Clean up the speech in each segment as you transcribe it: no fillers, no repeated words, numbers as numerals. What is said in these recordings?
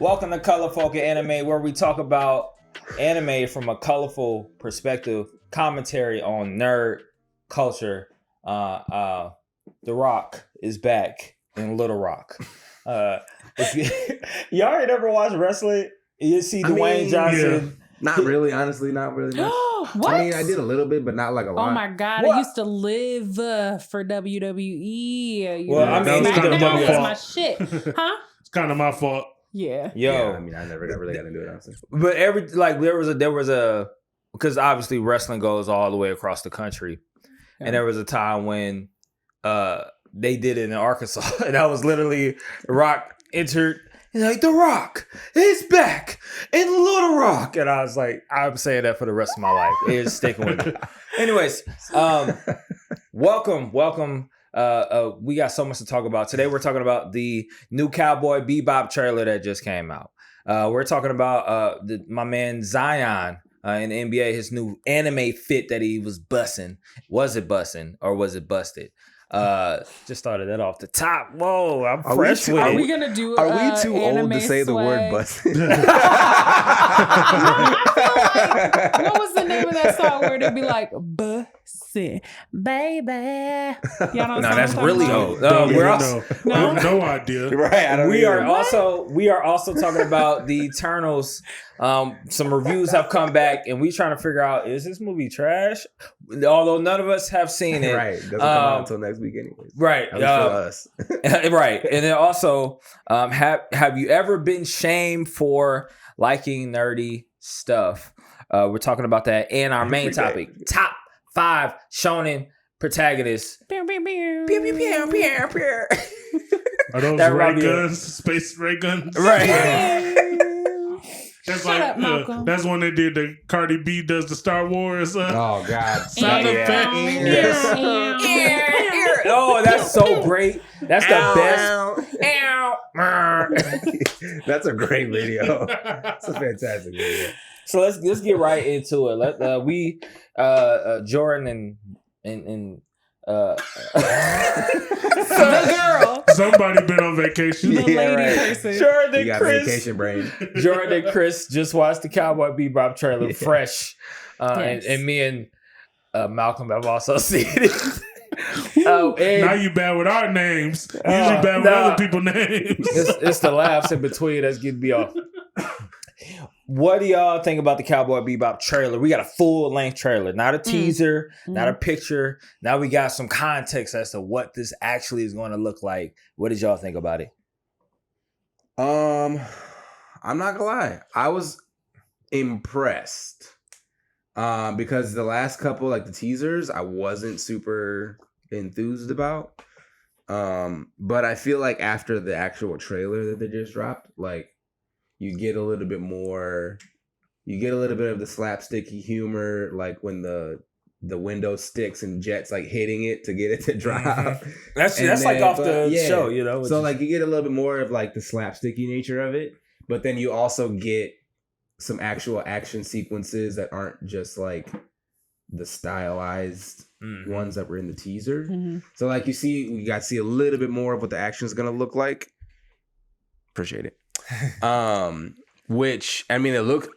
Welcome to Colorful Anime, where we talk about anime from a colorful perspective, commentary on nerd culture. The Rock is back in Little Rock. Y'all ain't ever watched wrestling? You see Dwayne Johnson? Yeah. Not really, honestly, not really much. What? I mean, I did a little bit, but not like a lot. Oh my God, What? I used to live for WWE. Well, I mean, SmackDown it's was my shit. Huh? It's kind of my fault. Yeah. Yo, Yeah, I mean, I never really got into it, honestly. but there was a because obviously wrestling goes all the way across the country, and there was a time when they did it in Arkansas, and that was literally Rock entered. He's like, The Rock is back in Little Rock. And I was like, I'm saying that for the rest of my life. It's sticking with me. Anyways, welcome. We got so much to talk about. Today we're talking about the new Cowboy Bebop trailer that just came out. We're talking about my man Zion in the NBA, his new anime fit that he was bussing. Was it bussing or was it busted? Just started that off the top. Whoa, I'm fresh with it. Are we gonna do? Are we too old to say the word busted? I feel like, what was the name of that song where they'd be like bussin', baby? Y'all know No, that's really old. No idea. Right. I don't We either. are also talking about the Eternals. Some reviews have come back, and we trying to figure out, is this movie trash? Although none of us have seen it. Right. Doesn't come out until next week anyways. Right. At least for us. Right. And then also, have you ever been shamed for liking nerdy stuff? We're talking about that. And our main topic, top 5 Shonen protagonists. Pew, pew, pew. Pew, pew, pew, pew, pew. Are those That ray might be guns? Space ray guns? Right. That's Shut up, Malcolm. that's when they did the Cardi B does the Star Wars. Oh, God. Sound effect. Oh, that's so great. That's the best. That's a great video. It's a fantastic video. So let's get right into it. Jordan and The girl. Somebody been on vacation. The lady right. person. Jordan You got Chris. vacation brain. Jordan and Chris just watched the Cowboy Bebop trailer, fresh, Yes. and me and Malcolm have also seen it. And Now you bad with our names. Usually bad with other people's names. it's the laughs in between that's getting me off. What do y'all think about the Cowboy Bebop trailer? We got a full-length trailer, not a teaser, not a picture. Now we got some context as to what this actually is going to look like. What did y'all think about it? I'm not gonna lie. I was impressed. Because the last couple, like the teasers, I wasn't super enthused about. But I feel like after the actual trailer that they just dropped, like you get a little bit more, you get a little bit of the slapsticky humor, like when the window sticks and Jet's like hitting it to get it to drop. That's And like then- off but, the yeah. show, you know. So like you get a little bit more of like the slapsticky nature of it, but then you also get some actual action sequences that aren't just like the stylized ones that were in the teaser. Mm-hmm. So like we got to see a little bit more of what the action is gonna look like. Appreciate it. Which I mean, it looks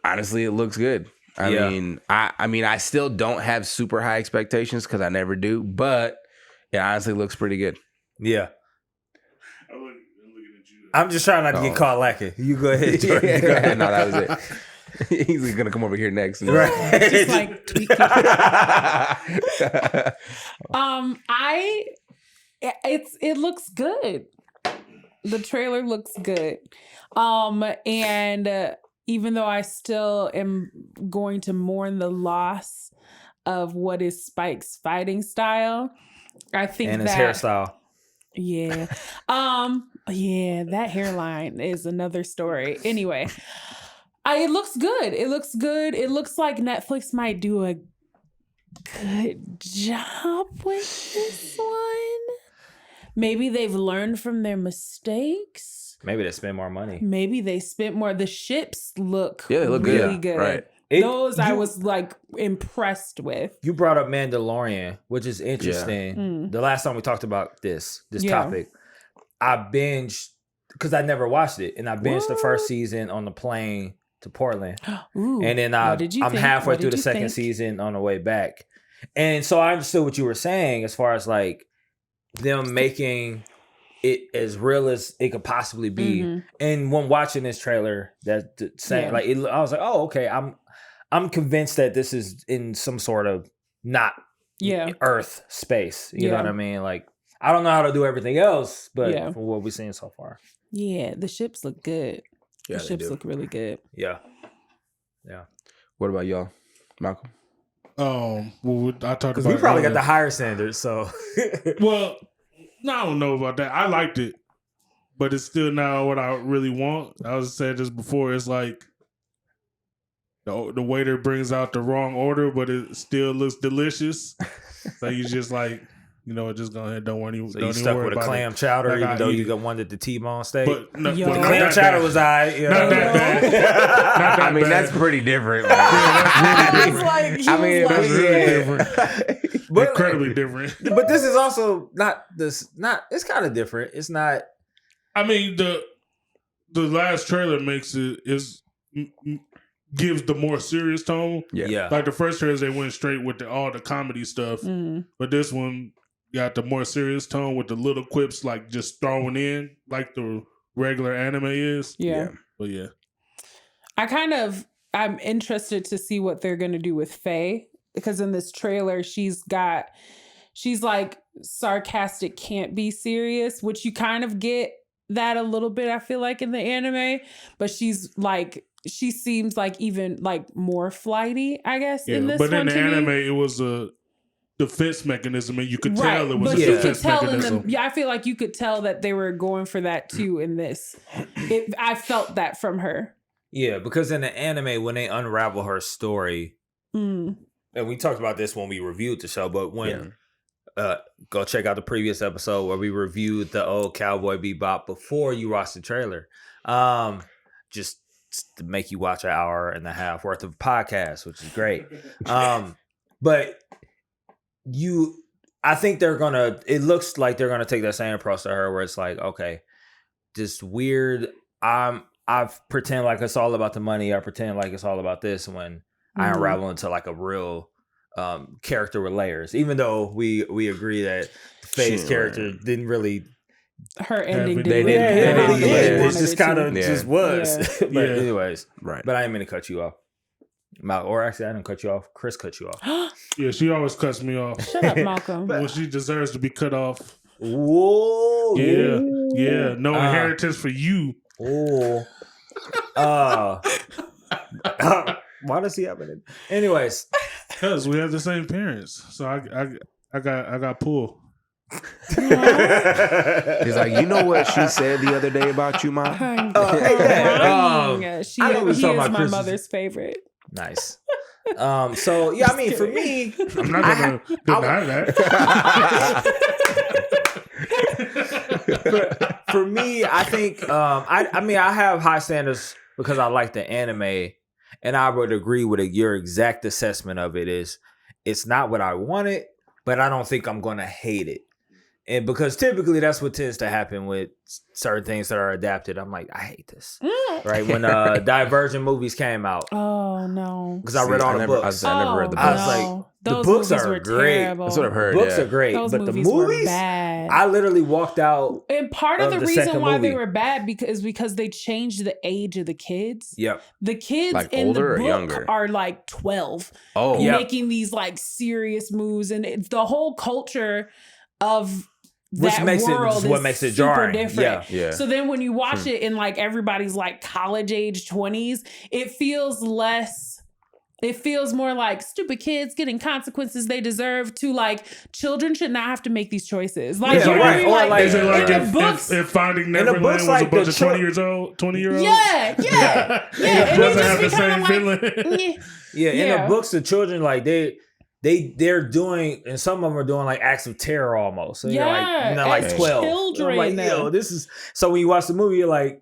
good. I mean, I still don't have super high expectations because I never do, but it honestly looks pretty good. Yeah. I'm looking at you. I'm just trying not to get caught lacking. You go ahead, Jordan. You go ahead. No, that was it. He's gonna come over here next. Right. Just like tweaking. It looks good. The trailer looks good. And even though I still am going to mourn the loss of what is Spike's fighting style, I think And his that hairstyle. yeah. Yeah, that hairline is another story. Anyway, it looks good. It looks good. It looks like Netflix might do a good job with this one. Maybe they've learned from their mistakes. Maybe they spend more money. Maybe they spent more. The ships look Yeah, they look really good. good. Right. I was like impressed with. You brought up Mandalorian, which is interesting. Mm. The last time we talked about this Yeah. topic, I binged because I never watched it, and I binged the first season on the plane to Portland, Ooh, and then I'm halfway through the second season on the way back, and so I understood what you were saying as far as like them making it as real as it could possibly be. And when watching this trailer, that saying like I was like, oh, okay, I'm convinced that this is in some sort of not Earth space. You know what I mean? Like, I don't know how to do everything else, but from what we've seen so far. Yeah, the ships look good. Yeah, the ships look really good. Yeah. What about y'all, Malcolm? Well, I talked about. We probably got the higher standards, so. Well, no, I don't know about that. I liked it, but it's still not what I really want. I was saying this before. It's like the waiter brings out the wrong order, but it still looks delicious. So you just like, you know, just go ahead. Don't worry. So you stuck with a clam chowder, even though you wanted the T-bone steak. But no, the clam chowder was alright. You know? Not that bad. I mean, that's pretty different. That's really different. Incredibly different. But this is also not this. Not it's kind of different. It's not. I mean, the last trailer makes it gives the more serious tone. Yeah. Like the first trailers, they went straight with all the comedy stuff, but this one got the more serious tone with the little quips, like just thrown in, like the regular anime is. Yeah. But yeah, I'm interested to see what they're gonna do with Faye, because in this trailer she's like sarcastic, can't be serious, which you kind of get that a little bit, I feel like, in the anime, but she seems like even like more flighty, I guess, in this one. But in the anime, it was a defense mechanism, and you could tell it was a defense mechanism. I feel like you could tell that they were going for that too in this. I felt that from her. Yeah, because in the anime, when they unravel her story, and we talked about this when we reviewed the show, but when go check out the previous episode where we reviewed the old Cowboy Bebop before you watch the trailer, just to make you watch an hour and a half worth of podcast, which is great. But I think it looks like they're gonna take that same approach to her, where it's like, okay, this weird, I pretend like it's all about the money, I pretend like it's all about this, when I unravel into like a real character with layers, even though we agree that Faye's character didn't really, her ending it just kind of just was. But anyways, right. But I didn't mean to cut you off. Or actually, I didn't cut you off. Chris cut you off. Yeah, she always cuts me off. Shut up, Malcolm. Well, she deserves to be cut off. Whoa. Yeah. No inheritance for you. Oh. Why does he have it? Anyways, because we have the same parents, so I got pulled. He's like, you know what she said the other day about you, Mom? He is my mother's favorite. Nice. So yeah, I mean, for me, I'm not gonna deny that. For me, I think I mean, I have high standards because I like the anime, and I would agree with your exact assessment of it. Is it's not what I wanted, but I don't think I'm gonna hate it. And because typically that's what tends to happen with certain things that are adapted. I'm like, I hate this. Right? When Divergent movies came out. Oh, no. Because I read all the books. I never read the books. I was like, the books are great. That's what I've heard. Books are great. Those but the movies movies, were bad. I literally walked out. And part of the reason why they were bad because they changed the age of the kids. Yep. The kids like in the book younger? are like 12. Oh, making these like serious moves. And it's the whole culture of that what makes it jarring. Different. Yeah. So then when you watch it in like everybody's like college age 20s, it feels more like stupid kids getting consequences they deserve, to like children should not have to make these choices. Like, yeah, right. Or like, is it like if Finding Neverland was a bunch of 20-year-olds? Yeah. It doesn't have the same feeling. Yeah, in the books, the children, like they're doing, and some of them are doing like acts of terror almost. So you're like 12. Children. Like, yo, this is, so when you watch the movie, you're like,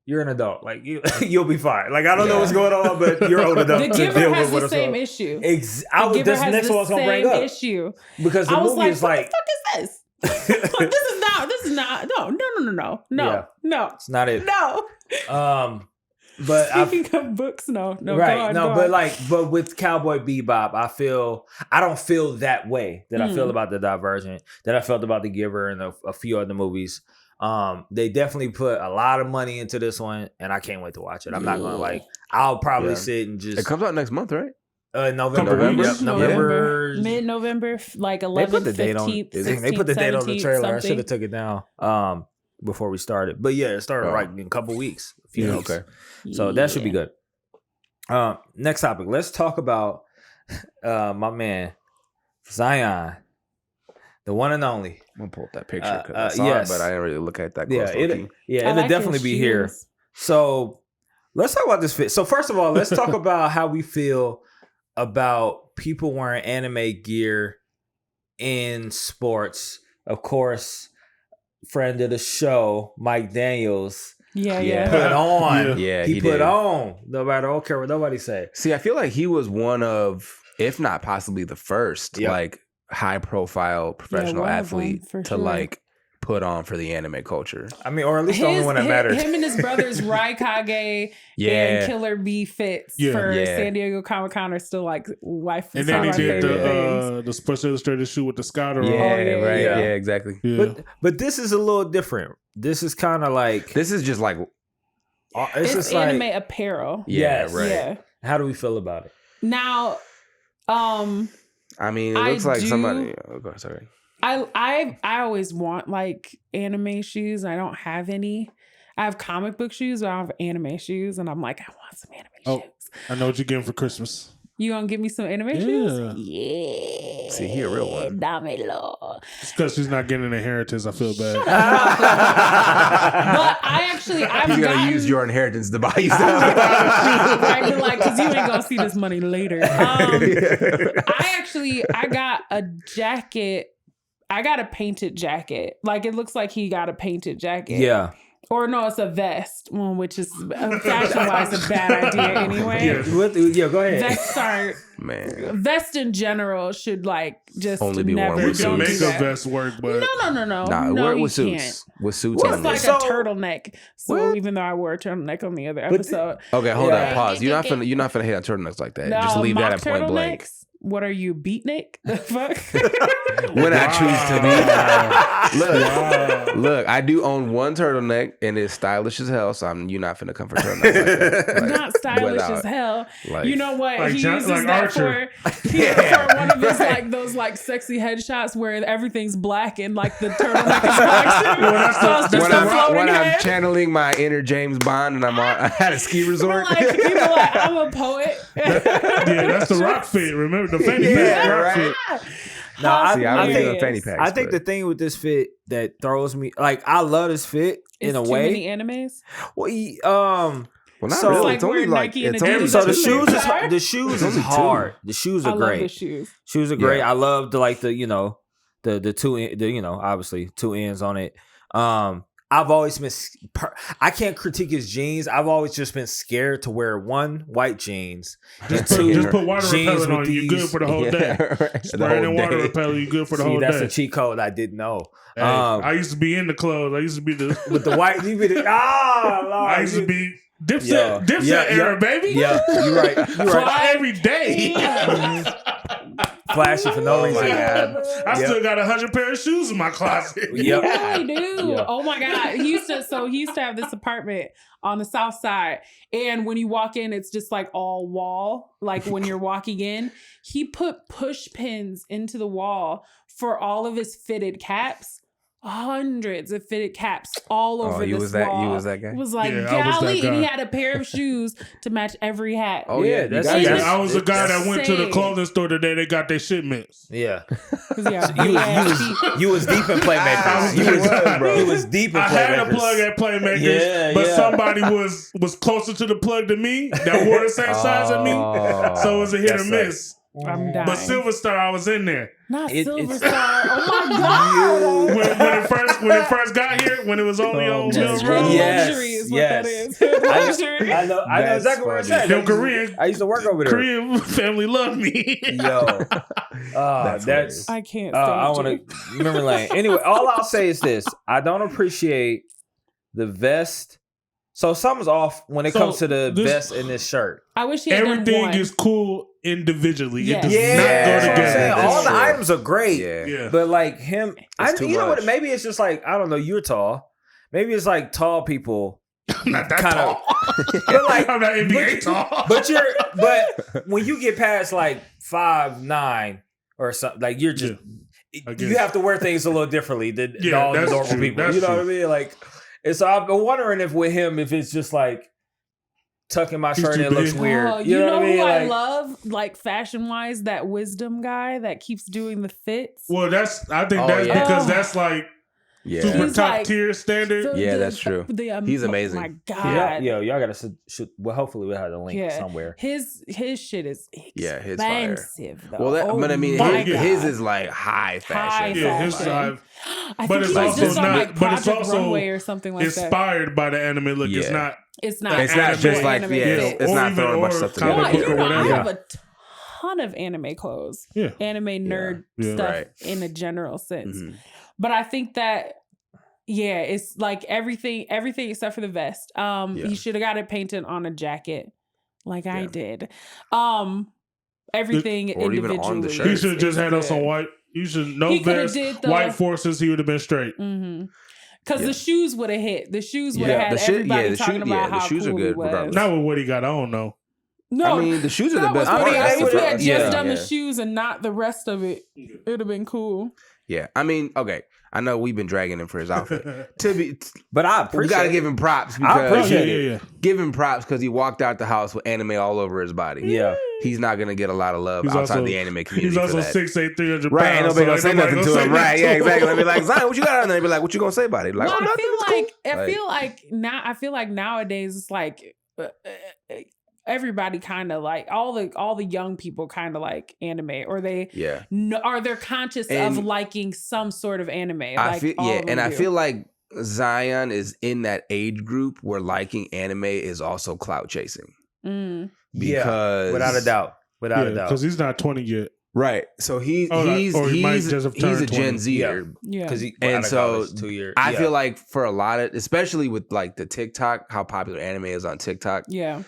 you're an adult. Like you'll be fine. Like, I don't know what's going on, but you're old enough to deal with what the same issue. That's the next one I was gonna bring up. Issue. Because the movie is like, what the fuck is this? This is not. No. Yeah. No. It's not it. No. But Speaking of books, no. right. Go But on. but with Cowboy Bebop, I don't feel that way that I feel about the Divergent, that I felt about The Giver and a few other movies. They definitely put a lot of money into this one, and I can't wait to watch it. I'm not gonna I'll probably sit and just. It comes out next month, right? November. Yep, November. Mid-November, like 11th, They put the date on. 15th, They put the date on the 17th, trailer. I something. should have took it down before we started. But yeah, it started right in a couple weeks, a few weeks. Okay. So that should be good. Next topic. Let's talk about my man Zion, the one and only. I'm gonna pull up that picture because I saw it, but I didn't really look at that close. It'll definitely be here. So let's talk about this fit. So first of all, let's talk about how we feel about people wearing anime gear in sports. Of course, friend of the show, Mike Daniels. Yeah. Put on. Yeah, he put on. I don't care what nobody say. See, I feel like he was one of, if not possibly the first, like high profile professional athlete to like put on for the anime culture. I mean, or at least the only one that mattered. Him and his brothers Raikage and Killer B Fits for San Diego Comic-Con are still like wife and then he did the Sports Illustrated shoe with the Scouter on. Yeah, exactly. Yeah. But this is a little different. This is kind of like this is just like it's just anime like, apparel. Yes. Right. Yeah. How do we feel about it? Now, I mean, it looks like somebody. Oh, sorry. I always want like anime shoes. I don't have any. I have comic book shoes, but I don't have anime shoes, and I'm like, I want some anime shoes. I know what you're getting for Christmas. You gonna give me some anime shoes? Yeah. See, he a real one. Dámelo. It's because she's not getting an inheritance. I feel bad. But I've He's gonna use your inheritance to buy you stuff. right, like, because you ain't gonna see this money later. I got a jacket. I got a painted jacket. Like, it looks like he got a painted jacket. Yeah. Or no, it's a vest, which is fashion-wise a bad idea anyway. Go ahead. Vests are vest in general should like just only be never. worn You can make a vest work, but no. Nah, no, wear it you with suits. can't. With suits. It's on like there. a turtleneck. So even though I wore a turtleneck on the other episode, okay, hold on, pause. You're not finna hit on turtlenecks like that. No, just leave that mock at point blank. turtlenecks? What are you, beatnik? The fuck? When I choose to be. Look, I do own one turtleneck and it's stylish as hell, so you're not finna come for turtlenecks like that. Like, not stylish as hell. Like, you know what? Like he uses that Archer. for one of his like those like sexy headshots where everything's black and like the turtleneck is black. When I'm channeling my inner James Bond and I'm at a ski resort. People like, I'm a poet. That's the rock fit. Remember the fanny pack rock fit. No, I think fanny packs. I think the thing with this fit that throws me, like, I love this fit in a way. Too many animes. Well, not so really. Like It's only wearing like Nike and it's Adidas. only so the Two. shoes is hard. The shoes are I great. love the shoes. Shoes are great. I love the the two obviously 2 ends on it. I've always been I can't critique his jeans. I've always just been scared to wear one, white jeans, and two Just put water jeans repellent on with you. You're good for the whole day. Spraying in water repellent, you're good for the whole that's day. a cheat code I didn't know. Hey, I used to be in the clothes. I used to be with the white. You be the Lord, I used to be Dipset era, baby. Yeah, you're right. Fly every day. Flashy for no reason. I still got 100 pair of shoes in my closet. You really do. Yep. Oh my God. He used to have this apartment on the south side. And when you walk in, it's just like all wall. Like when you're walking in, he put push pins into the wall for all of his fitted caps. Hundreds of fitted caps all over this wall. You was that guy? It was like, Yeah, golly, and he had a pair of shoes to match every hat. Oh yeah, I was the guy that went to the clothing store today. They got their shipments. Yeah. Yeah. You was deep in Playmakers. You was deep in Playmakers. I had a plug at Playmakers, but somebody was closer to the plug than me that wore the same size as me. So it was a hit or miss. I'm dying. But Silver Star, I was in there. Not It- Silver it's- Star. Oh my god. When it first got here, when it was only on Just Mill hood Road. Yes, luxury is what yes. that is. Hood luxury. I know That's exactly what you're funny. saying. Them Korean I used to work over there. Korean family love me. Yo, that's hilarious. I can't stand I want you. to memory lane. Anyway, all I'll say is this: I don't appreciate the vest. So something's off when it So comes to the this- vest in this shirt. I wish he had done Everything one. is cool individually. Yes. It does Yeah, not that's go what I'm together. saying. That's All the true. items are great. Yeah. But like him, It's too you know what? much. Maybe it's just like I don't know. You're tall. Maybe it's like tall people. Not that Kinda- tall. But like, I'm not NBA tall. but when you get past like 5'9" or something, like you're just I guess. you have to wear things a little differently than Yeah, all the that's normal true. people. That's You know true. what I mean? Like, and so I've been wondering if with him, if it's just like tucking my He's shirt too and it looks big. weird. Oh, you know what I mean? who I Like, love, like fashion wise, that wisdom guy that keeps doing the fits. Well, I think Oh, that's yeah. because that's like Yeah. super He's top like- tier standard. Yeah, that's true. He's amazing. Oh my god. y'all gotta shoot. Well, hopefully we'll have the link Yeah. somewhere. His shit is Yeah, his fire. expensive though. Well, Oh but I mean, my his God. is like high fashion. High Yeah, his fashion. side I but think it's he was also just on not- like but it's Project also Runway or something like that. inspired by the anime look. It's Yeah. not. It's not. It's not anime. just like, anime yeah, fit. it's Or not even- throwing a bunch or of stuff comic Well, together. book or I whatever. have a ton of anime clothes, Yeah. anime nerd Yeah. stuff Right. in a general sense. Mhm. But I think that it's like everything except for the vest. Yeah. He should have got it painted on a jacket, like I Yeah. did. Everything Or even individually. on the shirt. He should have just had us on white. You should no He coulda vest, did the- white forces. He would have been straight. Mm-hmm. Because Yeah. the shoes would have hit. The shoes would have Yeah, had the shoe- everybody yeah, the talking shoe- about yeah, the how shoes are cool good he was. regardless. Not with what he got on though. No, I mean, the shoes are the that was best pretty part. great. That's If the we had part. just Yeah. done the Yeah. shoes and not the rest of it, it would have been cool. Yeah, I mean, okay. I know we've been dragging him for his outfit. To be, But I we appreciate. gotta give him props I because appreciate yeah, it. yeah. give him props because he walked out the house with anime all over his body. Yeah. He's not gonna get a lot of love He's outside also- the anime community. He's also for that. 6'8", 300 Right, ain't pounds. nobody gonna so say nobody nothing to gonna him. say Right, nothing yeah, to him. exactly. They'll be like, Zion, what you got on there? They be like, what you gonna say about it? Like, Well, oh, nothing. It's cool. I feel like now. I feel like nowadays it's like everybody kind of like all the young people kind of like anime, or they Yeah, are they're conscious And of liking some sort of anime. I like feel all of them and I do. feel like Zion is in that age group where liking anime is also clout chasing Mm. because Without a doubt. Without a doubt. because he's not 20 yet. right? So he's Oh, he's or he might he's just have he's turned a Gen 20. Zer. Yeah, Because he And out of so college, 2 years. I Yeah. feel like for a lot of, especially with like the TikTok, how popular anime is on TikTok, yeah.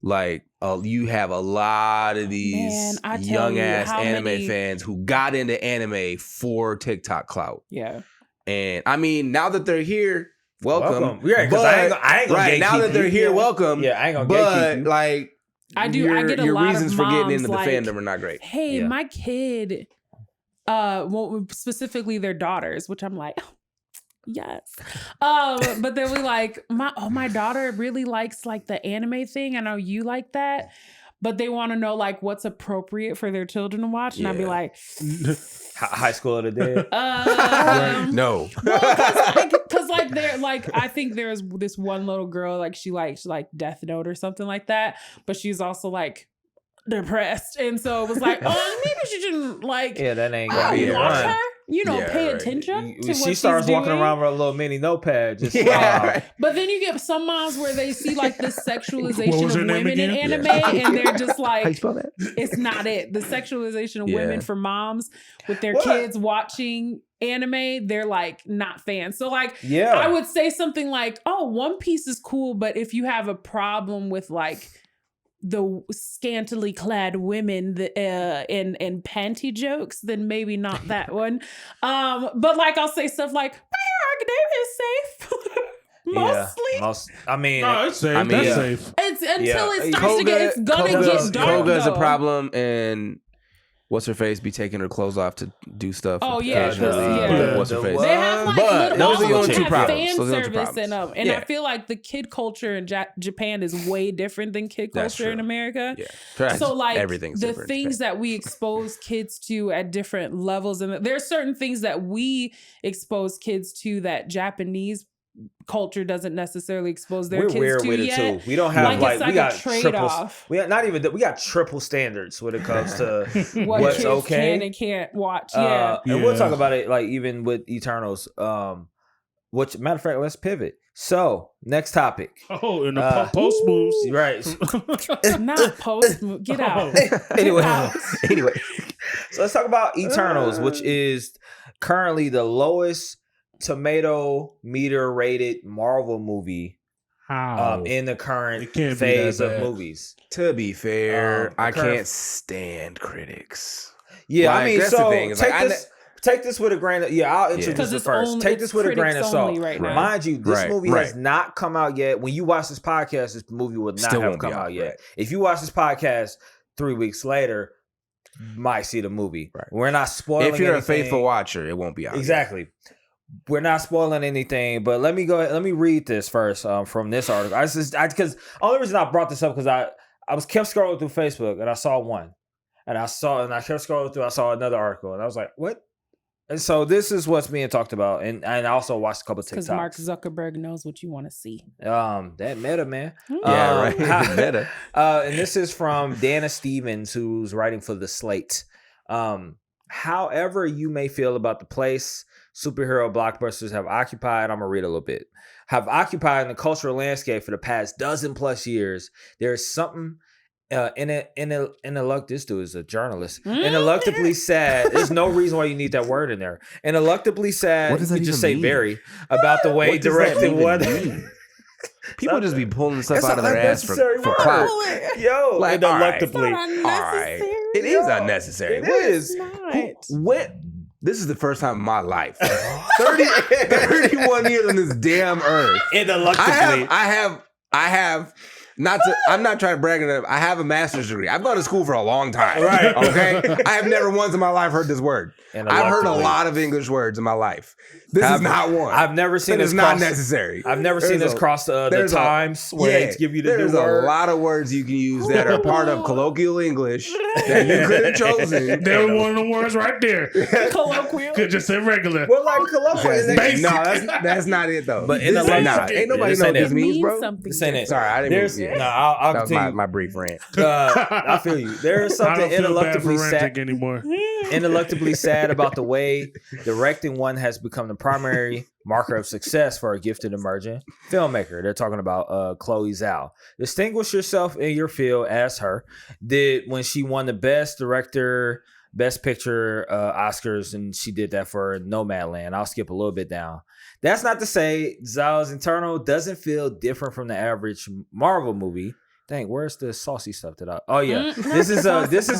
like you have a lot of these Man, I tell young you, ass how anime many- fans who got into anime for TikTok clout. Yeah. And I mean, now that they're here, welcome. Yeah, because I ain't gonna right now gatekeep that they're you. here, Yeah. welcome. Yeah, I ain't gonna But gatekeep you. like, I do. Your, I get a your lot reasons of for getting moms into the like, fandom are not great. Hey, Yeah. my kid, well, specifically their daughters, which I'm like, yes. But they'll be like, my daughter really likes like the anime thing. I know you like that, but they want to know like what's appropriate for their children to watch, and I'd be Yeah. like, High School of the Dead. No. because like they're like, I think there's this one little girl like she likes like Death Note or something like that, but she's also like depressed, and so it was like, oh, maybe she shouldn't like Yeah, that ain't gonna be yeah, the watch one. her. You know, Yeah, pay right. attention to what She she's starts walking doing. around with a little mini notepad. Just Yeah, right. But then you get some moms where they see like this What sexualization was of her name women in again? anime, Yeah. and they're just How you like, spell that? it's not it. The sexualization of Yeah. women for moms with their What? kids watching anime, they're like not fans. So like, Yeah. I would say something like, "Oh, One Piece is cool, but if you have a problem with like the scantily clad women and panty jokes, then maybe not that one." But like, I'll say stuff like, "My Hero Academia is safe." Mostly, I mean, No, it's safe. I mean, That's yeah. safe. it's until Yeah. it starts to get. It's gonna get dark. Koga's though. a problem, and what's her face be taking her clothes off to do stuff. Oh, yeah, occasionally. yeah. What's her face? They have like But little, those all are the of only them two have problems. fan Those are the only two service in them, and Yeah. I feel like the kid culture in Japan is way different than kid That's culture in true. America. Yeah. Trash. So like everything's the different. things that we expose kids to at different levels, and there are certain things that we expose kids to that Japanese culture doesn't necessarily expose their We're kids weird to with it yet. too. We don't have Like, it's we like a got triple. trade-off. We got triple standards when it comes to What what's kids okay. can and can't watch. Yeah. And we'll Yeah. talk about it like even with Eternals. Which matter of fact, let's pivot. So next topic. Oh, in the post moves. Right. Not post. Get out. anyway, out. Anyway, so let's talk about Eternals, which is currently the lowest tomato meter rated Marvel movie How? in the current It can't be phase that of bad. movies. to be fair, I current- can't stand critics. Yeah, Like, I mean, that's the so thing. It's take like, take this with a grain of I'll introduce Because it it's first. only- Take this with a grain of critics salt. only right now. Mind you, this Right, movie right. has not come out yet. When you watch this podcast, this movie will not Still have won't be come out out, yet. right. If you watch this podcast 3 weeks later, you might see the movie. Right. We're not spoiling. If you're anything. a faithful watcher, it won't be out. yet. Exactly. We're not spoiling anything, but let me go ahead. Let me read this first from this article. Because only reason I brought this up because I kept scrolling through Facebook and I saw one, and I kept scrolling through. I saw another article and I was like, "What?" And so this is what's being talked about, and I also watched a couple of Because TikToks. Mark Zuckerberg knows what you want to see. That meta man. Yeah, right. Meta. And this is from Dana Stevens, who's writing for The Slate. However you may feel about the place superhero blockbusters have occupied, I'm going to read a little bit, have occupied in the cultural landscape for the past dozen plus years, there is something this dude is a journalist. Ineluctably sad. There's no reason why you need that word in there. Ineluctably sad. What does that you just even say mean? very about the way What does that directed even one. mean? People just be pulling stuff It's out of an their ass for unnecessary word. clout. Yo, Like, ineluctably. All right. It is Yo, unnecessary. it What is. When? This is the first time in my life. 31 years on this damn earth. Ineluctably. I have I'm not trying to brag on it. I have a master's degree. I've gone to school for a long time. Right. Okay. I have never once in my life heard this word. I've heard a lot of English words in my life. This is not one. I've never seen It this is not cross- necessary. I've never seen this cross the there's a- times where they give you the there's new a word. lot of words you can use that are part of colloquial English that you could have chosen. There was one of the words right there. Colloquial. Could just say regular. Well, like colloquial. is Basic. No, that's not it though. But This in the is language- not. Ain't nobody this know ain't what it. this means, bro. Something This ain't it. different. Sorry, I didn't. There's Yeah. no. I'll That was continue. my brief rant. I feel you. There is I something don't feel bad for ineluctably ranting sad. anymore. Ineluctably sad about the way directing one has become the primary marker of success for a gifted emerging filmmaker. They're talking about Chloe Zhao. Distinguish yourself in your field as her did when she won the Best Director, Best Picture Oscars, and she did that for Nomadland. I'll skip a little bit down. That's not to say Zhao's Eternal doesn't feel different from the average Marvel movie. Dang, where's the saucy stuff that I? Oh yeah, this is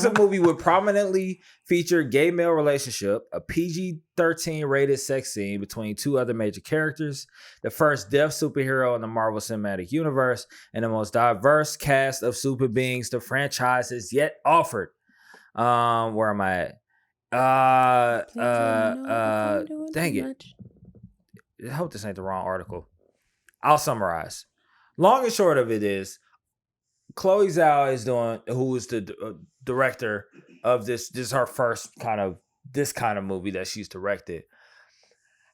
a movie with prominently featured gay male relationship, a PG-13 rated sex scene between two other major characters, the first deaf superhero in the Marvel Cinematic Universe, and the most diverse cast of super beings the franchise has yet offered. Where am I at? Dang it. I hope this ain't the wrong article. I'll summarize. Long and short of it is, Chloe Zhao who is the director of this. This is her first this kind of movie that she's directed.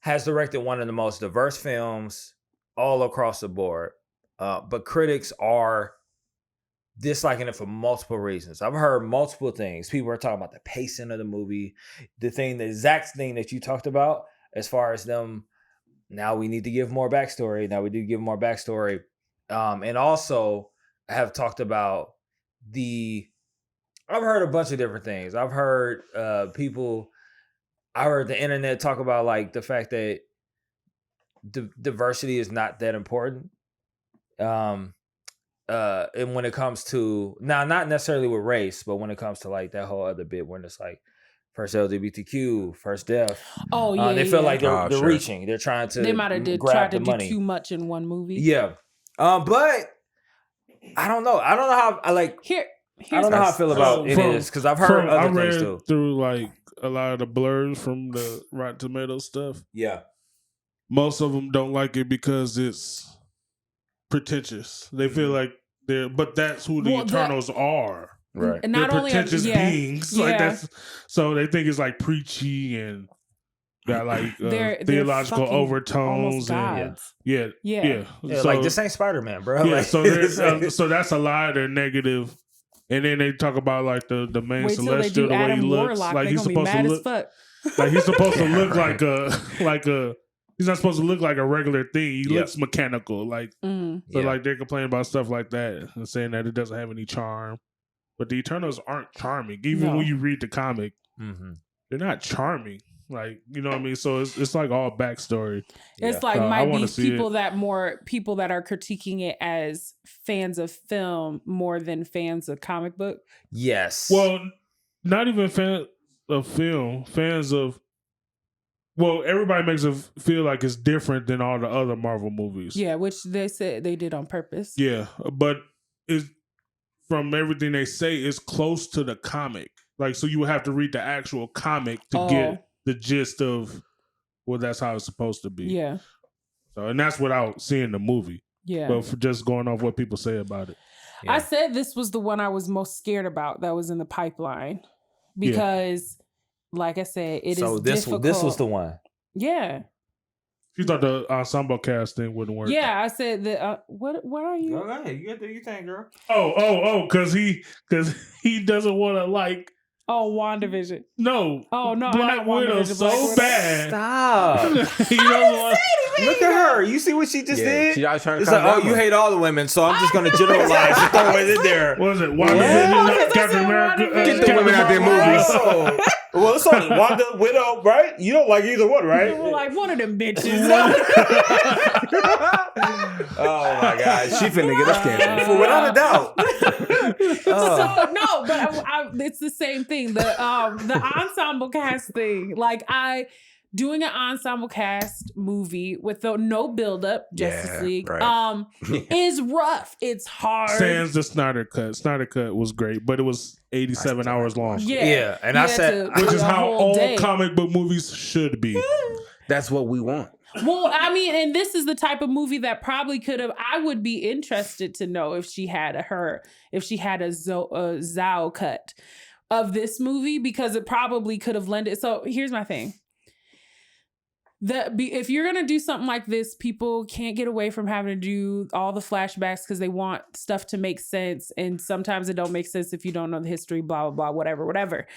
Has directed one of the most diverse films all across the board. But critics are disliking it for multiple reasons. I've heard multiple things. People are talking about the pacing of the movie, the exact thing that you talked about, as far as them. Now we need to give more backstory. And also have talked about I've heard a bunch of different things. I've heard I heard the internet talk about like the fact that diversity is not that important. And when it comes to not necessarily with race, but when it comes to like that whole other bit when it's like first LGBTQ, first deaf. Oh yeah, they feel like Oh, they're sure. reaching. They're trying to. they might have grab tried to the do money. too much in one movie. Yeah, but I don't know. I don't know how I like. I Here's don't know how I feel about it is because I've heard I other things read too. through like a lot of the blurs from the Rotten Tomatoes stuff. Yeah, Most of them don't like it because it's pretentious. They feel like but that's who the Eternals are. Right. And They're not only pretentious beings. Like that's so they think it's like preachy and got like They're theological fucking overtones almost and gods. yeah. Yeah. Yeah, So, like this ain't Spider-Man, bro. yeah, Like, so there's, so that's a lie. They're negative. And then they talk about like the main Wait till they celestial, do the way he Adam looks, Warlock. like They're he's gonna be supposed to mad as look, fuck. like he's supposed to Yeah, look right. like a. He's not supposed to look like a regular thing. He Yeah. looks mechanical, like Mm. so. Yeah. Like they're complaining about stuff like that and saying that it doesn't have any charm. But the Eternals aren't charming, even No. when you read the comic. mm-hmm. They're not charming, like you know what I mean. So it's like all backstory. It's like I might wanna be see people that are critiquing it as fans of film more than fans of comic book. Yes. Well, not even fans of film, fans of. Well, everybody makes it feel like it's different than all the other Marvel movies. Yeah, which they said they did on purpose. Yeah, but it's from everything they say, it's close to the comic. Like, so you would have to read the actual comic to get the gist of, well, that's how it's supposed to be. Yeah. So, and that's without seeing the movie. Yeah. But for just going off what people say about it. Yeah. I said this was the one I was most scared about that was in the pipeline because, like I said, it is difficult. This was the one. Yeah. You thought the ensemble cast thing wouldn't work. Yeah, I said that. What are you? Okay, you get your thing, girl. Because he doesn't want to like. Oh, WandaVision. No. Oh no, Black not Widow WandaVision, so Black Widow. bad. Stop. He doesn't want. Look at her. You see what she just did? She always trying to It's calm like, oh, down. you hate all the women, so I'm just going to generalize and throw it in there. What was it? Yeah, WandaVision, because I Captain said America. WandaVision. Get the women out their movies. Oh. Well, it's only Wanda, Widow, right? You don't like either one, right? You were like one of them bitches. Oh my God, she finna get us canceled. Without a doubt. So no, but it's the same thing. The ensemble cast thing. Like doing an ensemble cast movie with no buildup, Justice League, right. is rough. It's hard. Sans the Snyder Cut. Snyder Cut was great, but it was 87 hours long. Yeah, and I said, which is how all day. comic book movies should be. That's what we want. Well, I mean, and this is the type of movie that probably could have. I would be interested to know if she had a Zao cut of this movie because it probably could have lended. So here's my thing. If you're gonna do something like this, people can't get away from having to do all the flashbacks because they want stuff to make sense, and sometimes it don't make sense if you don't know the history. Blah blah blah. Whatever.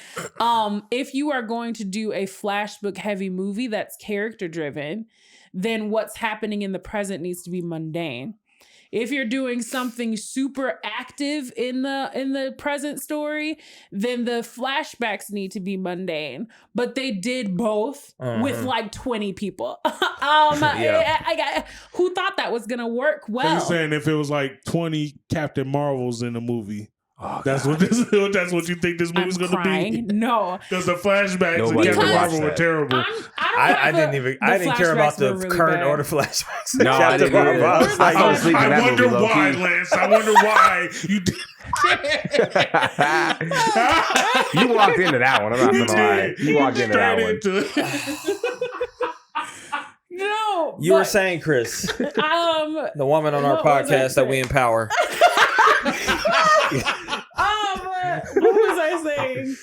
If you are going to do a flashback heavy movie that's character driven, then what's happening in the present needs to be mundane. If you're doing something super active in the present story, then the flashbacks need to be mundane. But they did both with like 20 people. Who thought that was gonna work So well? you're saying if it was like 20 Captain Marvels in the movie, that's what you think this movie's I'm gonna crying. be? No, Because the flashbacks Nobody in Captain would watch Marvel were that. terrible. I didn't care about the current order flashbacks. No, I didn't either. I was like, I was sleeping in that wonder movie, low-key. why, Lance. I wonder why you did. You walked into that one. I'm not You gonna lie. did. You walked into that one. no. you were saying, Chris, the woman on our what was I podcast that we empower. What was I saying?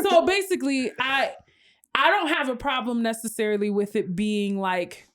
So basically, I don't have a problem necessarily with it being like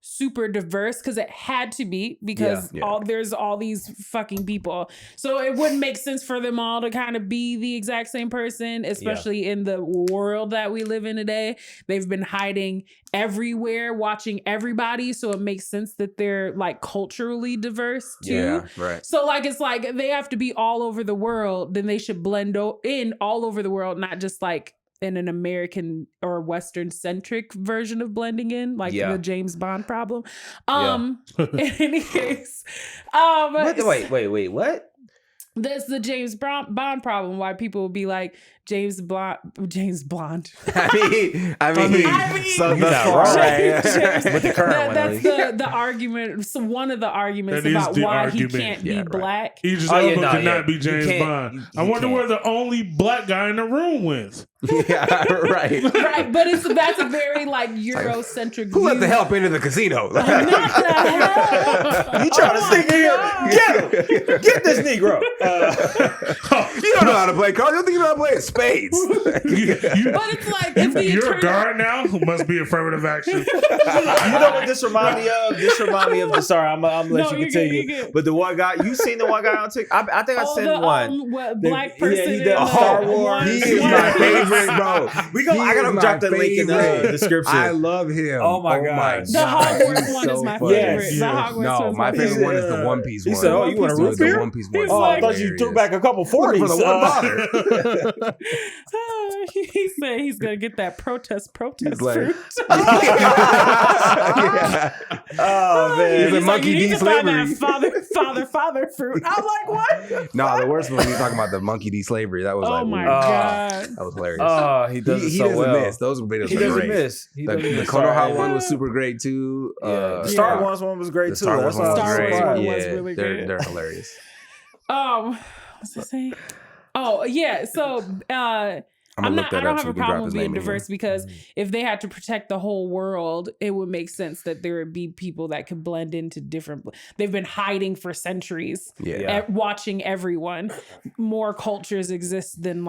super diverse because it had to be because there's all these fucking people. So it wouldn't make sense for them all to kind of be the exact same person, especially in the world that we live in today. They've been hiding everywhere, watching everybody. So it makes sense that they're like culturally diverse too. Yeah, right. So like, it's like they have to be all over the world. Then they should blend in all over the world, not just like in an American or Western centric version of blending in, like the James Bond problem. In any case, Wait, what? That's the James Bond problem. Why people will be like James Blonde. I mean, so you're the not far wrong. right. With the current one, that's the argument. So one of the arguments That is about the why argument. he can't be Yeah, right. black. Idris Elba could not be You James can't- Bond. you I wonder can't. where the only black guy in the room went. Yeah, right. Right, but that's a very like Eurocentric Who let view. the help into the casino? Not the help. You trying to Oh sneak my in here? God. Get him! Get this Negro! You don't know how to play cards. You don't think you know how to play spades. But it's like it's the You're a eternal- guard now. Who must be affirmative action. You know what this remind me of? This remind me of the. Sorry, I'm gonna let you you're good, continue. you're good. But the one guy, you seen the one guy on TikTok? I think I Oh, sent the, one. what, The- black yeah, person he in did the Star one- Wars. He one is my piece. favorite, bro. I gotta drop the link in the description. I love him. Oh my gosh. The Hogwarts one is my favorite. Yes. The Yeah. Hogwarts No, one's my favorite favorite. one is the One Piece He one. said, "Oh, you want a root The beer?" One Piece He's one. Oh, I like- thought you threw back a couple 40s. For the one bottle. He said he's gonna get that protest He's like- fruit. Yeah. Oh man. He's a monkey you need D. to find that slavery. father fruit. I'm like, what? No, the worst one, you talking about the monkey D. slavery. That was Oh like, my weird. god. That was hilarious. Oh, he does it he so doesn't well. miss. Those videos He are doesn't great. miss. He The, doesn't the miss. Konoha Sorry. one was super great too. Yeah. The Star Wars one was great The too. Star That's Wars why one I was Star was Wars great. one surprised. was Yeah, really they're good. hilarious. What's I saying? Oh yeah, so I'm I gonna look that don't up have so a we can drop problem his being name in here. diverse because if they had to protect the whole world, it would make sense that there would be people that could blend into different. They've been hiding for centuries, Yeah. watching everyone. More cultures exist than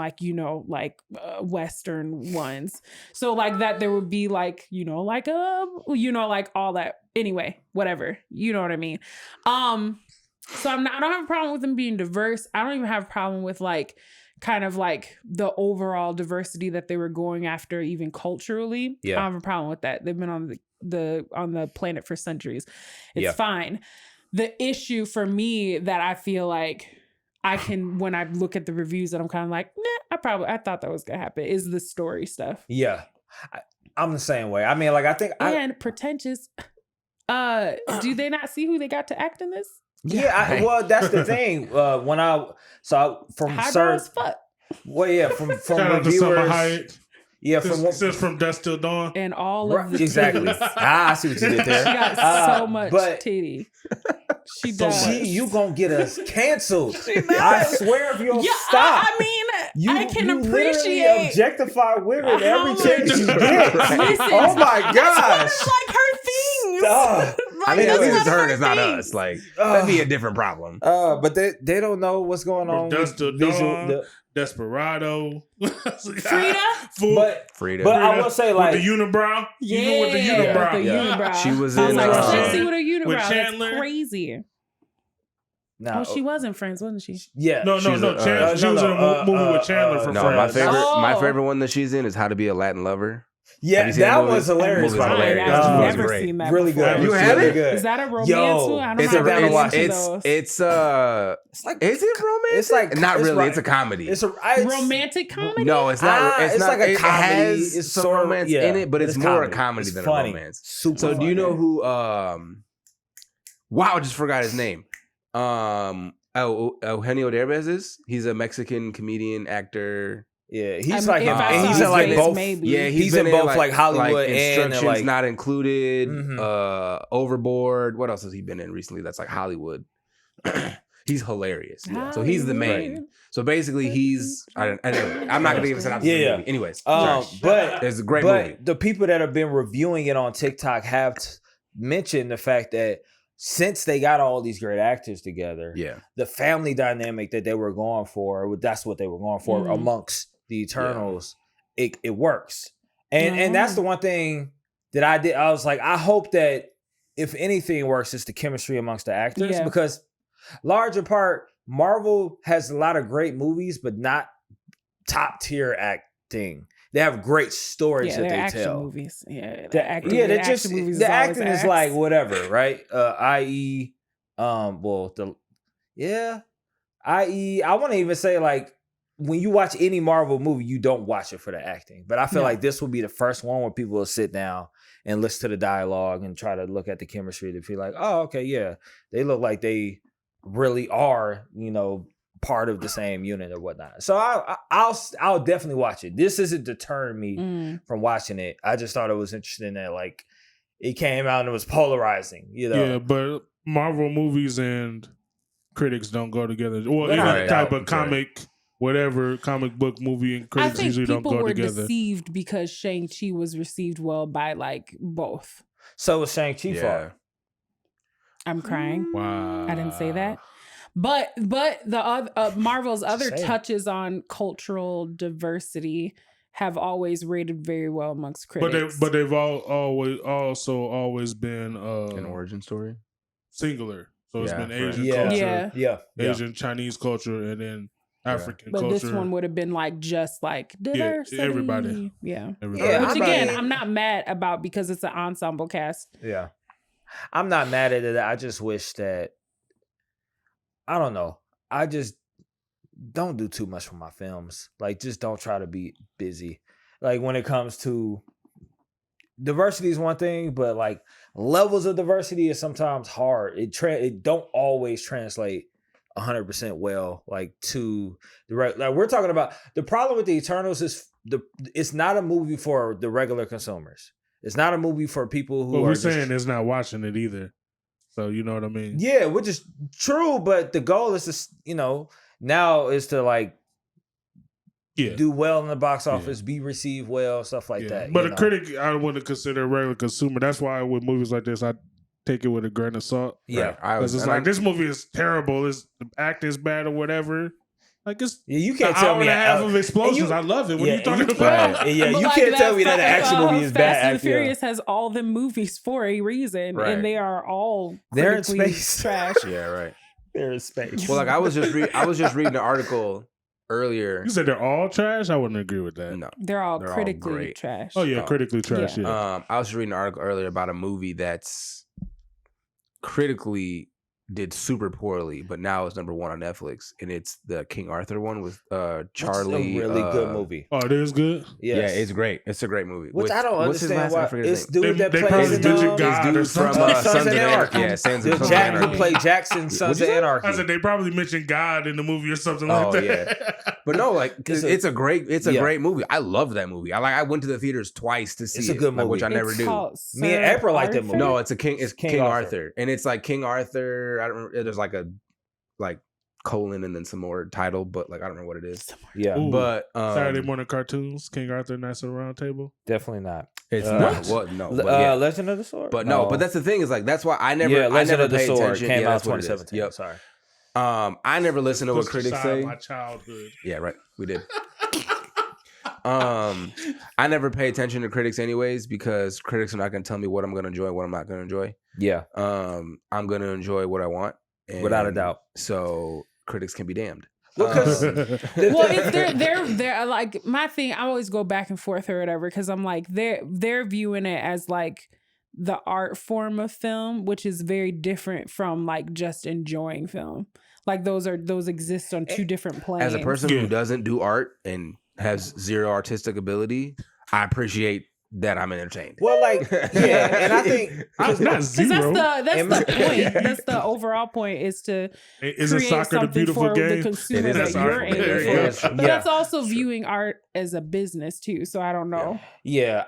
Western ones. So like that, there would be like like all that. Anyway, whatever. You know what I mean. So I don't have a problem with them being diverse. I don't even have a problem with kind of like the overall diversity that they were going after, even culturally. Yeah. I don't have a problem with that. They've been on the planet for centuries. It's Yeah. fine. The issue for me that I feel like when I look at the reviews that I'm kind of like, nah, I thought that was gonna happen, is the story stuff. Yeah. I'm the same way. I mean, like, I think And pretentious. Do they not see who they got to act in this? well, that's the thing. From Highbrow as fuck. well, yeah, from Shout out to Summer reviewers, Hayek. yeah, Since from Dusk Till Dawn. And all of the exactly. titties. I see what you did there. She got so much but titty. She so does. you gonna get us canceled? I swear if you don't stop. I mean, I can you literally appreciate objectify women how every much- chance you get. Listen, Oh my gosh! It's like her things. Stop. I mean, at that's least it's one of her, it's not things. us. Like, that'd be a different problem. But they don't know what's going on. From Dusk with Till visual- Dawn, Desperado. Frida? but Frida. but I will say, like, with the unibrow. Yeah, Even with the unibrow. with the Yeah. unibrow. She was I was in, like, uh, sexy with a unibrow. with That's Chandler. crazy. nah, Oh, she was in Friends, wasn't she? yeah, No, She's no. a- Chandler, she was in a movie with Chandler from No, Friends. my Oh. favorite one that she's in is How to Be a Latin Lover. yeah, Have you seen that that movie? was hilarious. That By the movie way, was I've That was never great. seen that really before. good. You It's haven't? really good. Is that a romance Yo, one? I don't it's know. a down to watch. It's It's like is it romantic? It's like not it's really. right. It's a comedy. It's romantic comedy? No, it's not. It's not, like a it comedy. has It's some sort of- romance yeah, in it, but it's more a comedy It's than funny. a romance. Super So do you funny. know who? Wow, I just forgot his name. Eugenio Derbez is. He's a Mexican comedian, actor. Yeah, If he's like, I and saw he's his in like face, both. maybe. Yeah, He's been in both like Hollywood and Instructions like Not Included. Mhm. Overboard. What else has he been in recently? That's like Hollywood. He's hilarious. So he's the main. Hollywood. So basically, he's. I'm not gonna give a synopsis. Yeah, of the yeah. movie. Anyways, but it's a great but movie. the people that have been reviewing it on TikTok have mentioned the fact that since they got all these great actors together, Yeah. the family dynamic that they were going for, that's what they were going for Mhm. amongst the Eternals. It works, and that's the one thing that I did. I was like, I hope that if anything works, it's the chemistry amongst the actors Yeah. because larger part, Marvel has a lot of great movies, but not top tier acting. They have great stories Yeah, that they're they action tell. movies. Yeah, They're just the acting is like whatever, right? I.e., I want to even say like when you watch any Marvel movie, you don't watch it for the acting, but I feel No. like this will be the first one where people will sit down and listen to the dialogue and try to look at the chemistry to feel like, oh, okay, yeah, they look like they really are, part of the same unit or whatnot. So I'll definitely watch it. This isn't deterring me from watching it. I just thought it was interesting that like it came out and it was polarizing, Yeah, but Marvel movies and critics don't go together. Well, They're any not. type of comic whatever comic book movie and I critics think usually don't people go were together. deceived because Shang-Chi was received well by like both. So was Shang-Chi fault. I'm crying. Wow. I didn't say that. But the Marvel's other Say it. touches on cultural diversity have always rated very well amongst critics. But they've always been An origin story. singular. So it's Yeah, been right. Asian Yeah. culture, Yeah. Asian Chinese culture, and then African But culture. this one would have been like just like diversity. everybody. Yeah. Everybody. Yeah, Which I again, mean- I'm not mad about because it's an ensemble cast. Yeah. I'm not mad at it. I just wish that I don't know. I just don't do too much for my films. Like just don't try to be busy. Like when it comes to diversity is one thing, but like levels of diversity is sometimes hard. It don't always translate 100% well like to the like we're talking about the problem with the Eternals is it's not a movie for the regular consumers. It's not a movie for people who But are we're just, saying is not watching it either. So you know what I mean? yeah, which is true, but the goal is to now is to like Yeah. do well in the box office, be received well, stuff like that. But you a know? critic, I wouldn't consider a regular consumer. That's why with movies like this, I take it with a grain of salt. Yeah. Because it's like, this movie is terrible. The acting is bad or whatever. Like, it's Yeah, you an can't tell hour me and a half that- of explosions. and you- I love it. What yeah, are you talking and you- about? Yeah, But you like can't tell me that the Fast action movie is Fast bad. and the Furious has all them movies for a reason, Right. and they are all They're in critically space. trash. Yeah, right. They're in space. Well, like I was just reading an article earlier. You said they're all trash? I wouldn't agree with that. No. They're all They're all critically great. trash. Oh, yeah, Oh. critically trash, yeah. I was reading an article earlier about a movie that's critically did super poorly, but now it's number 1 on Netflix, and it's the King Arthur one with Charlie. It's a really good movie. Oh, it is good? Yes. Yeah, it's great. It's a great movie. Which With- I don't what's his understand last name? I why forget his it's name. dude that They plays probably in mentioned His God or dude from something. Sons of Anarchy. Yeah, Sons The of Jack who Anarchy. played Jackson, Sons of you say? Anarchy. I said they probably mentioned God in the movie or something Oh, like that. But no, like it's a great Yeah. great movie. I love that movie. I went to the theaters twice to see It's a it, good like, which I movie. never It's do. called Me and Sir April like that Arthur? movie. No, it's King Arthur. Arthur, and it's like King Arthur. I don't remember. There's like a colon and then some more title, but like I don't remember what it is. Yeah, Ooh. But Saturday morning cartoons, King Arthur, Knights of the Round Table. definitely not. it's Uh, not. What? No. But, yeah. Legend of the Sword. But no. Oh. But that's the thing is like that's why I never. yeah, I Legend never of the paid Sword attention. came Yeah, out that's what it is. 2017. Yep. Sorry. I never listened to what Pushed critics aside say. my childhood. Yeah, right. We did. I never pay attention to critics anyways because critics are not going to tell me what I'm going to enjoy, what I'm not going to enjoy. Yeah, I'm going to enjoy what I want, without a and doubt. So critics can be damned. Well, 'cause- Well, if they're like my thing. I always go back and forth or whatever because I'm like they're viewing it as like the art form of film, which is very different from like just enjoying film. Like those exist on two different planes. As a person who doesn't do art and has zero artistic ability, I appreciate that I'm entertained. Well, like yeah, and I think I'm not Because zero. that's the point. That's the overall point is to Is create it soccer the something beautiful for game? the consumer It is that art. you're aiming There for. you go. But Yeah. that's also viewing art as a business too. So I don't know. yeah,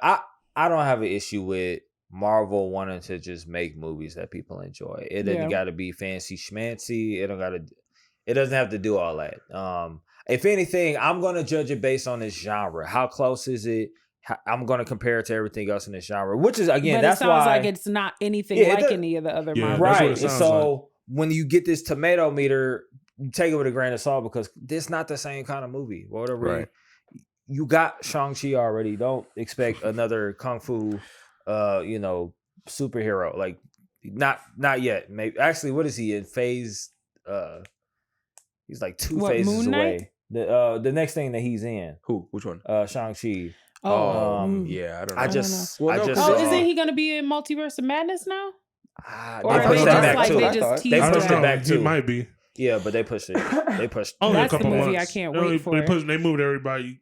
I don't have an issue with Marvel wanting to just make movies that people enjoy. It doesn't Yeah. got to be fancy schmancy. It doesn't have to do all that. If anything, I'm gonna judge it based on this genre. How close is it? I'm gonna compare it to everything else in this genre, which is again But that's it sounds why like it's not anything Yeah, it like does- any of the other Yeah, Marvel. that's what right. it sounds So when you get this tomato meter, you take it with a grain of salt because this not the same kind of movie. Whatever. Right. You got Shang-Chi already. Don't expect another kung fu superhero. Like not yet. Maybe actually what is he in phase he's like two What, phases Moon Knight? away. The next thing that he's in, Who? Which one? Shang-Chi. Oh, Yeah, I don't know. I don't just know. Well, I no, just 'cause oh, they- isn't he going to be in Multiverse of Madness now? Or they are pushed they that just back like too. they just teased They I pushed don't it know. back It too. might be. Yeah, but they pushed it. They pushed. Only That's a the couple movie months. I can't They wait for. They moved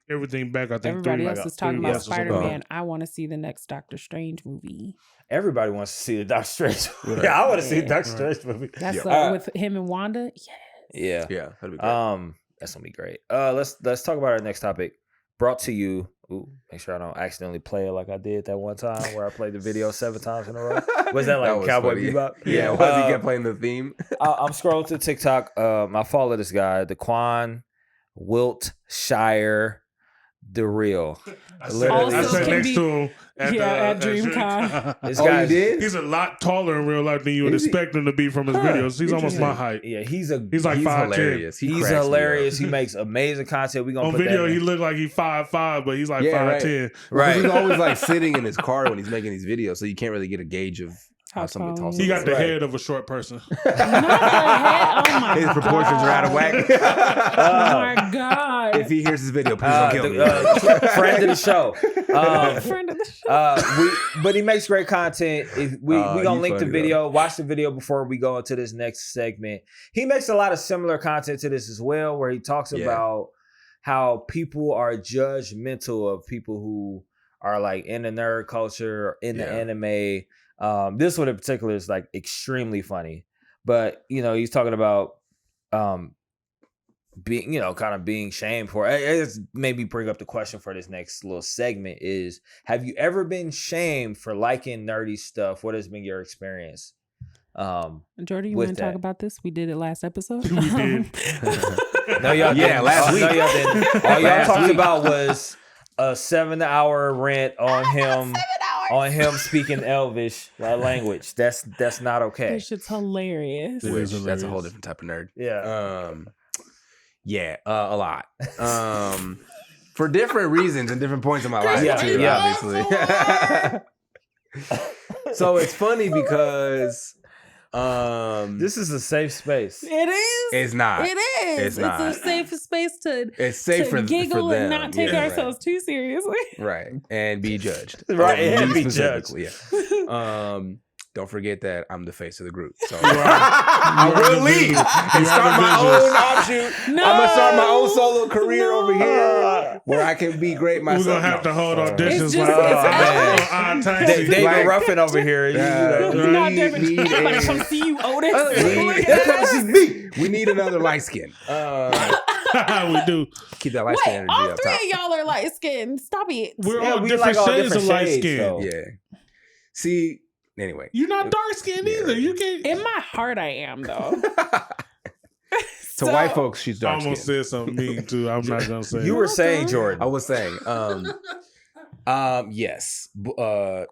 everything back. I think Everybody three, else is talking 3 about months or something. Spider-Man. I want to see the next Doctor Strange movie. Everybody wants to see the Doctor Strange movie. Right. Yeah, I want to see the Yeah. Doctor Strange movie. That's Yeah. with him and Wanda. Yeah. Yeah, that'd be great. That's gonna be great. Let's talk about our next topic. Brought to you. Ooh, make sure I don't accidentally play it like I did that one time where I played the video 7 times in a row. Was that like Cowboy funny. Bebop? Yeah, was he kept playing the theme? I'm scrolling to TikTok. I follow this guy, Daquan Wiltshire the real. I Also sat can next be- to him at DreamCon. This Oh, guy, you did? He's a lot taller in real life than you would Is he? expect him to be from his videos. He's almost my height. yeah, he's Like He's 5'10". hilarious. He he's cracks me up. hilarious. He makes amazing content. We gonna On put video, that he in. looked like he's 5'5", but he's like Yeah, 5'10". Right. He's always like sitting in his car when he's making these videos, so you can't really get a gauge of how somebody tall talks. He got the Right. head of a short person. Not the head. Oh my His proportions are out of whack. Oh my god. If he hears this video, please don't kill me. Friend of the show. Friend of the show. But he makes great content. We gonna you link the funny, video. Watch the video before we go into this next segment. He makes a lot of similar content to this as well, where he talks Yeah. about how people are judgmental of people who are like in the nerd culture, in the Yeah. anime. This one in particular is like extremely funny, but he's talking about being kind of being shamed for it. It's maybe bring up the question for this next little segment is, have you ever been shamed for liking nerdy stuff? What has been your experience? Jordan, you with want to talk that. about this? We did it last episode. We did. No, y'all Yeah, didn't. last week. No, y'all didn't. All y'all Last talked week. about was a 7-hour rant on him. On him speaking Elvish language. That's not okay. This shit's hilarious. It Which is that's a hilarious. whole different type of nerd. Yeah. A lot. For different reasons and different points in my life Yeah, too, yeah. obviously. So it's funny because This is a safe space. It is. it's not. It is. It's not. a safe space to It's safe to for giggle for them. and not take Yeah, ourselves too seriously. right. And be judged. Right, and Me be judged. specifically, yeah. Don't forget that I'm the face of the group. So You are- I you are will the leave vision. and You start are the my vision. own offshoot. No. I'm gonna start my own solo career over No. here where I can be great myself. We're gonna have to hold No. auditions It's just- like it's on David Taxi. Like- Ruffin over here. Yeah. We're not Need- different. need Everybody a- come see you, Otis. We need another light skin. We do. Keep that light Wait, skin energy all up three top. of y'all are light skinned. Stop it. We're Yeah, all we different like all shades different of light shades, skin. though. Yeah. See, anyway. You're not dark skinned Yeah. either. You can't. In my heart, I am though. To white folks, she's I dark almost skinned. said something mean too. I'm not gonna say. You it. were saying, Jordan. I was saying, yes,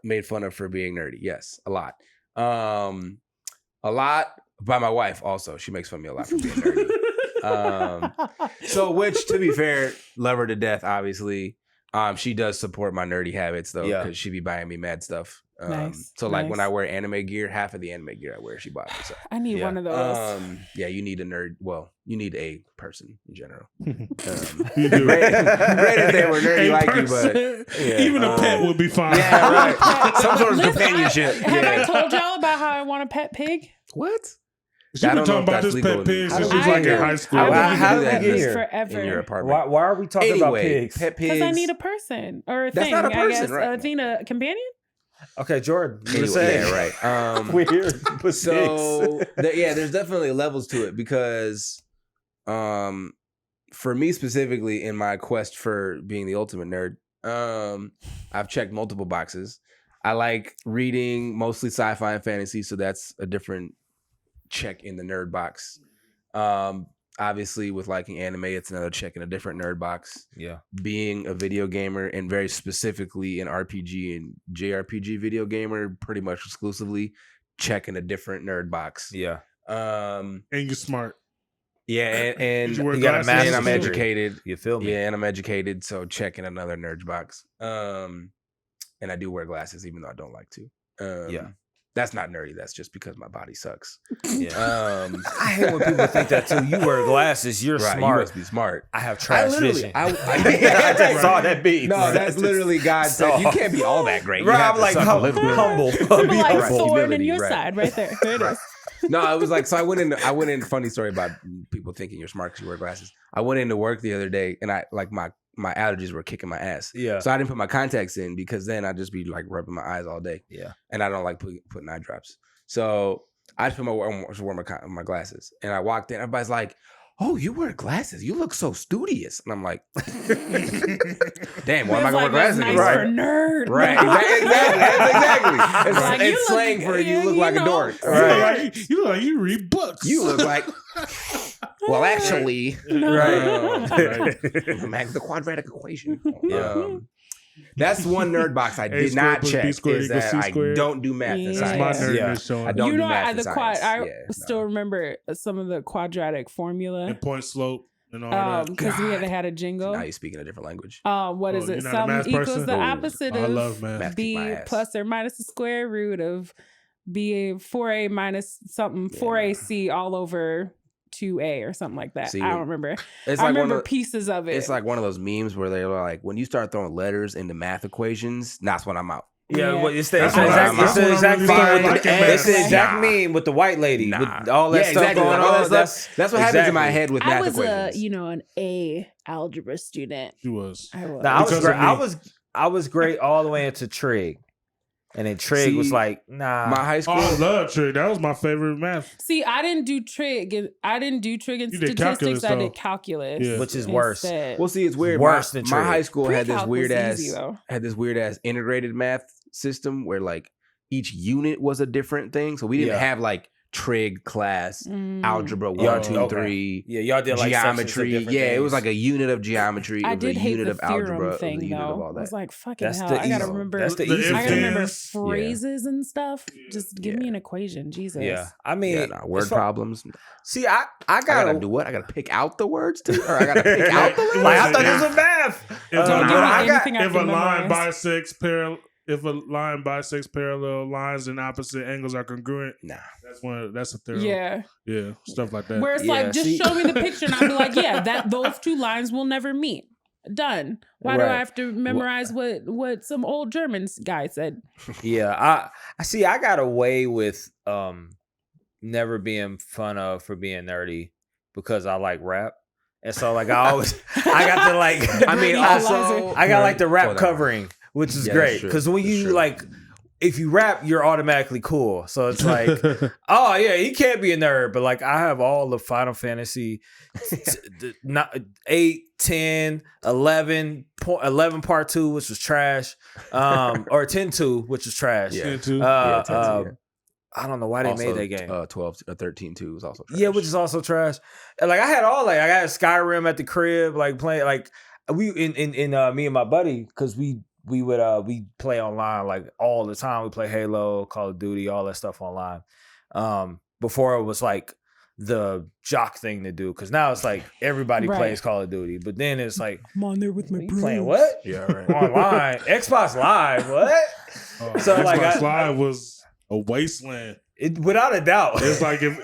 made fun of for being nerdy. Yes, a lot. A lot by my wife also. She makes fun of me a lot for being nerdy. So, which to be fair, love her to death, obviously. She does support my nerdy habits though, Yeah. because she be buying me mad stuff. Nice, So like when nice. I wear anime gear, half of the anime gear I wear, she bought me. So I need Yeah. one of those. yeah, you need a nerd. Well, you need a person in general. You do. Great if they were nerdy A like you, person. but yeah, Even a pet would be fine. yeah, right. Some sort of Listen, companionship. Have I Yeah. told y'all about how I want a pet pig? What? She I been don't know talking if about that's this legal pet pig in- since I she was don't like in know. high school. I don't How think did you we do get that here? in your Forever. apartment. Why are we talking about pigs? Pet pigs. Because I need a person or a That's thing. not a I person, guess. right? I need a companion. Okay, Jordan. You were Anyway, saying. yeah, right. Weird. But So there's definitely levels to it because for me specifically in my quest for being the ultimate nerd, I've checked multiple boxes. I like reading mostly sci-fi and fantasy, so that's a different check in the nerd box. Obviously with liking anime, it's another check in a different nerd box. yeah. Being a video gamer and very specifically an RPG and JRPG video gamer, pretty much exclusively, checking a different nerd box. Yeah. And you're smart. Yeah, and You wear You got a glasses master's and I'm degree. educated. You feel me? Yeah, and I'm educated, so checking another nerd box. And I do wear glasses, even though I don't like to. Yeah. That's not nerdy. That's just because my body sucks. Yeah. I hate when people think that too. You wear glasses. You're Right, you smart. must be smart. I have trash vision. I just saw that beat. No, that's literally God said. You can't be all that great. You Right, have I'm to like suck a little bit. humble. But Be like humble. sword in Humility, your right. side, right there. There it Right. is. No, it was like, so I went in funny story about people thinking you're smart because you wear glasses. I went into work the other day and I like my allergies were kicking my ass. Yeah. So I didn't put my contacts in because then I'd just be like rubbing my eyes all day. Yeah. And I don't like putting eye drops. So I just wore my glasses. And I walked in, everybody's like, "Oh, you wear glasses. You look so studious." And I'm like, "Damn, why am I gonna wear glasses?" Nice anymore?" for nerd. Right, exactly. It's, Like, you it's look- slang for you look you like a know. dork. You look like you read books. You look like Well, actually, No. the quadratic equation. That's one nerd box I did not check. Is that I don't do math in Yeah. That's my science. nerdness showing. I don't You do know, math in the science. I still remember some of the quadratic formula And point slope and all that. because we had a jingle. Now you're speaking a different language. What is Oh, it? you're not a Some math equals person? the Oh, opposite I of love math. Math kick b my ass. plus or minus the square root of b 4a minus something 4ac all over 2a or something like that. See, I don't remember. It's I like remember pieces of it. It's like one of those memes where they're like, when you start throwing letters into math equations, that's when I'm out. Yeah, Yeah. well, it's the That's when I- exact that's when I exact really started meme. liking It's the math. exact Nah. meme with the white lady with all that Yeah, stuff exactly. going All that on. stuff. That's what happens in my exactly. head with I math was equations. an A algebra student. She was. I was. Nah, I was Because great. of me. I was great all the way into trig, and then trig was See, like, nah. my high school. Oh, I love trig. That was my favorite math. See, I didn't do trig. I didn't do trig and You did statistics. calculus, I though. did calculus, Yeah. Which is worse. instead. Well, see, it's weird. Worse my, than my trig. high school had this Pre-calc weird was ass easy, though. integrated math system where like each unit was a different thing. So we didn't Yeah. have like trig class, Mm. algebra Yeah, 1, 2, okay. 3, Yeah, y'all did like geometry. sections of Yeah, it was different like a unit of geometry. It I was did a hate unit the of algebra. theorem It was thing, a unit of though. all I was that. like, fucking That's hell. the I gotta easy- remember. that's the The easy I gotta remember if-thens. phrases and stuff. Just give me Yeah. an equation, Jesus. Yeah, I mean, Yeah, nah, word it's fu- problems. See, I I gotta gotta do what? I gotta pick out the words too, or I gotta pick out the letters. Like I thought this was math. If Don't a give me line- anything I if can a line memorize. bisects parallel lines and opposite angles are congruent, Nah. that's a theorem. Yeah. Yeah, stuff like that. Where it's Yeah, like, just see- show me the picture and I'll be like, yeah, those two lines will never meet. Done. Why do Right. I have to memorize what some old German guy said? Yeah, I see. I got away with never being fun of for being nerdy because I like rap, and so like I always I got to like. The I mean, great also equalizer. I got like the Oh, rap that- covering, which is Yeah, that's great true. because when That's you true. like. If you rap, you're automatically cool. So it's like, oh yeah, he can't be a nerd. But like, I have all the Final Fantasy 8, 10, 11, 11 part 2, which was trash. Or 10-2, which was trash. Yeah. Too. Yeah, 10 to, yeah. I don't know why they made that game. 12 or 13 too was also trash. Yeah, which is also trash. And like I had all like I got Skyrim at the crib, like playing like we in me and my buddy, because we would play online like all the time. We play Halo, Call of Duty, all that stuff online. Before it was like the jock thing to do, because now it's like everybody Right. plays Call of Duty, but then it's like I'm on there with my you bros. playing what? Yeah, right. Online. Xbox Live, what? So, like, Xbox I- Live was a wasteland. Without a doubt. It's like if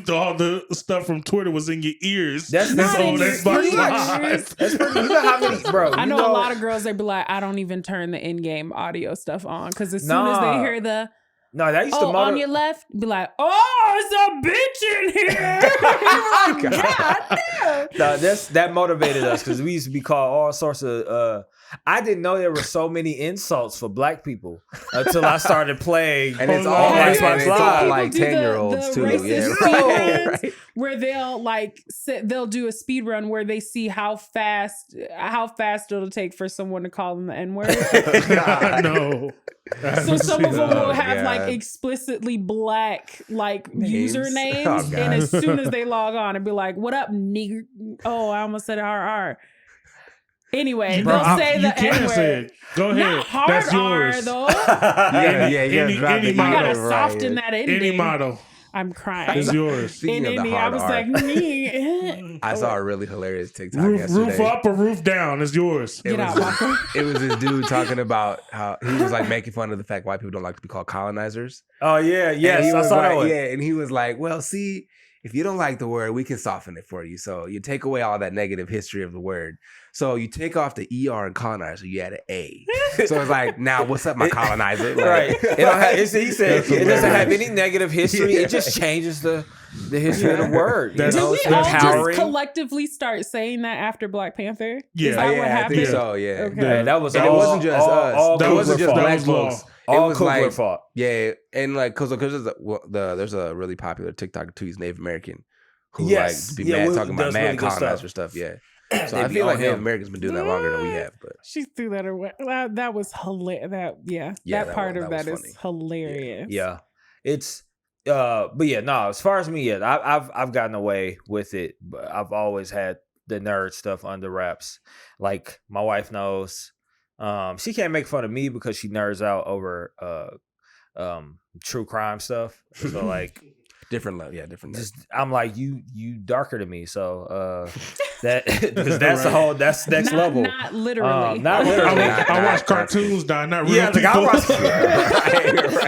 all the stuff from Twitter was in your ears. That's it's not on in your Xbox ears. Live. That's pretty, you know how many, bro? I you know a lot of girls, they be like, I don't even turn the in-game audio stuff on. Because as soon as they Nah. hear the, No, that used to on your left, be like, oh, it's a bitch in here. You're like, God damn. No, that motivated us because we used to be called all sorts of. I didn't know there were so many insults for black people until I started playing. And it's Oh, all yeah, like, yeah, and it's yeah. all People like do the 10-year-olds too. racist Yeah, speedruns right. where they'll like they'll do a speed run where they see how fast it'll take for someone to call them the N-word. No. So some of them Oh, will have God. like explicitly black like Names. usernames, Oh, God. and as soon as they log on, and be like, "What up, nigger?" Oh, I almost said RR. Anyway, Bro, they'll say you the can N-word. say it. Go ahead. Not hard That's R yours. though. Yeah, yeah, yeah. Any- drop any it. I gotta model, soften that ending. Any model I'm crying. is yours. Speaking In of the Indy, I hard was R, like, me. I saw a really hilarious TikTok Roof yesterday. up or roof down is yours. It Get out, was, Walker. it was this dude talking about how he was like making fun of the fact white people don't like to be called colonizers. Oh yeah, And yes, he I was saw that like, one. yeah, and he was like, well, see, if you don't like the word, we can soften it for you. So you take away all that negative history of the word. So you take off the ER in colonizer, you add an A. So it's like, now what's up, my colonizer? Like, Right. It don't have, he said That's it doesn't have hilarious. any negative history. Yeah. It just changes the history of the word. That's- you Did know, we it's all just empowering. collectively start saying that after Black Panther? Yeah. Is that what I happened? think so, yeah. Okay. Yeah, that was And all, it wasn't just us. All That wasn't Coogler just fault. black That was law. folks. All It was Coogler like, fault. yeah, and like, cause there's a really popular TikTok too. He's Native American, who Yes. like be Yeah, mad well, talking about does mad really good colonizer stuff. stuff. Yeah, so They I be feel on like Native him. Americans been doing that longer than we have. But She threw that away. That was hilarious. Yeah, that part of that that was is funny. hilarious. Yeah, it's but yeah, no. As far as me, yeah, I've gotten away with it, but I've always had the nerd stuff under wraps. Like my wife knows. She can't make fun of me because she nerds out over true crime stuff. So like different level, different. Just, I'm like you darker than me, so that because that's the whole that's next level. Not literally. Not literally. I watch cartoons die, not real people. I watch,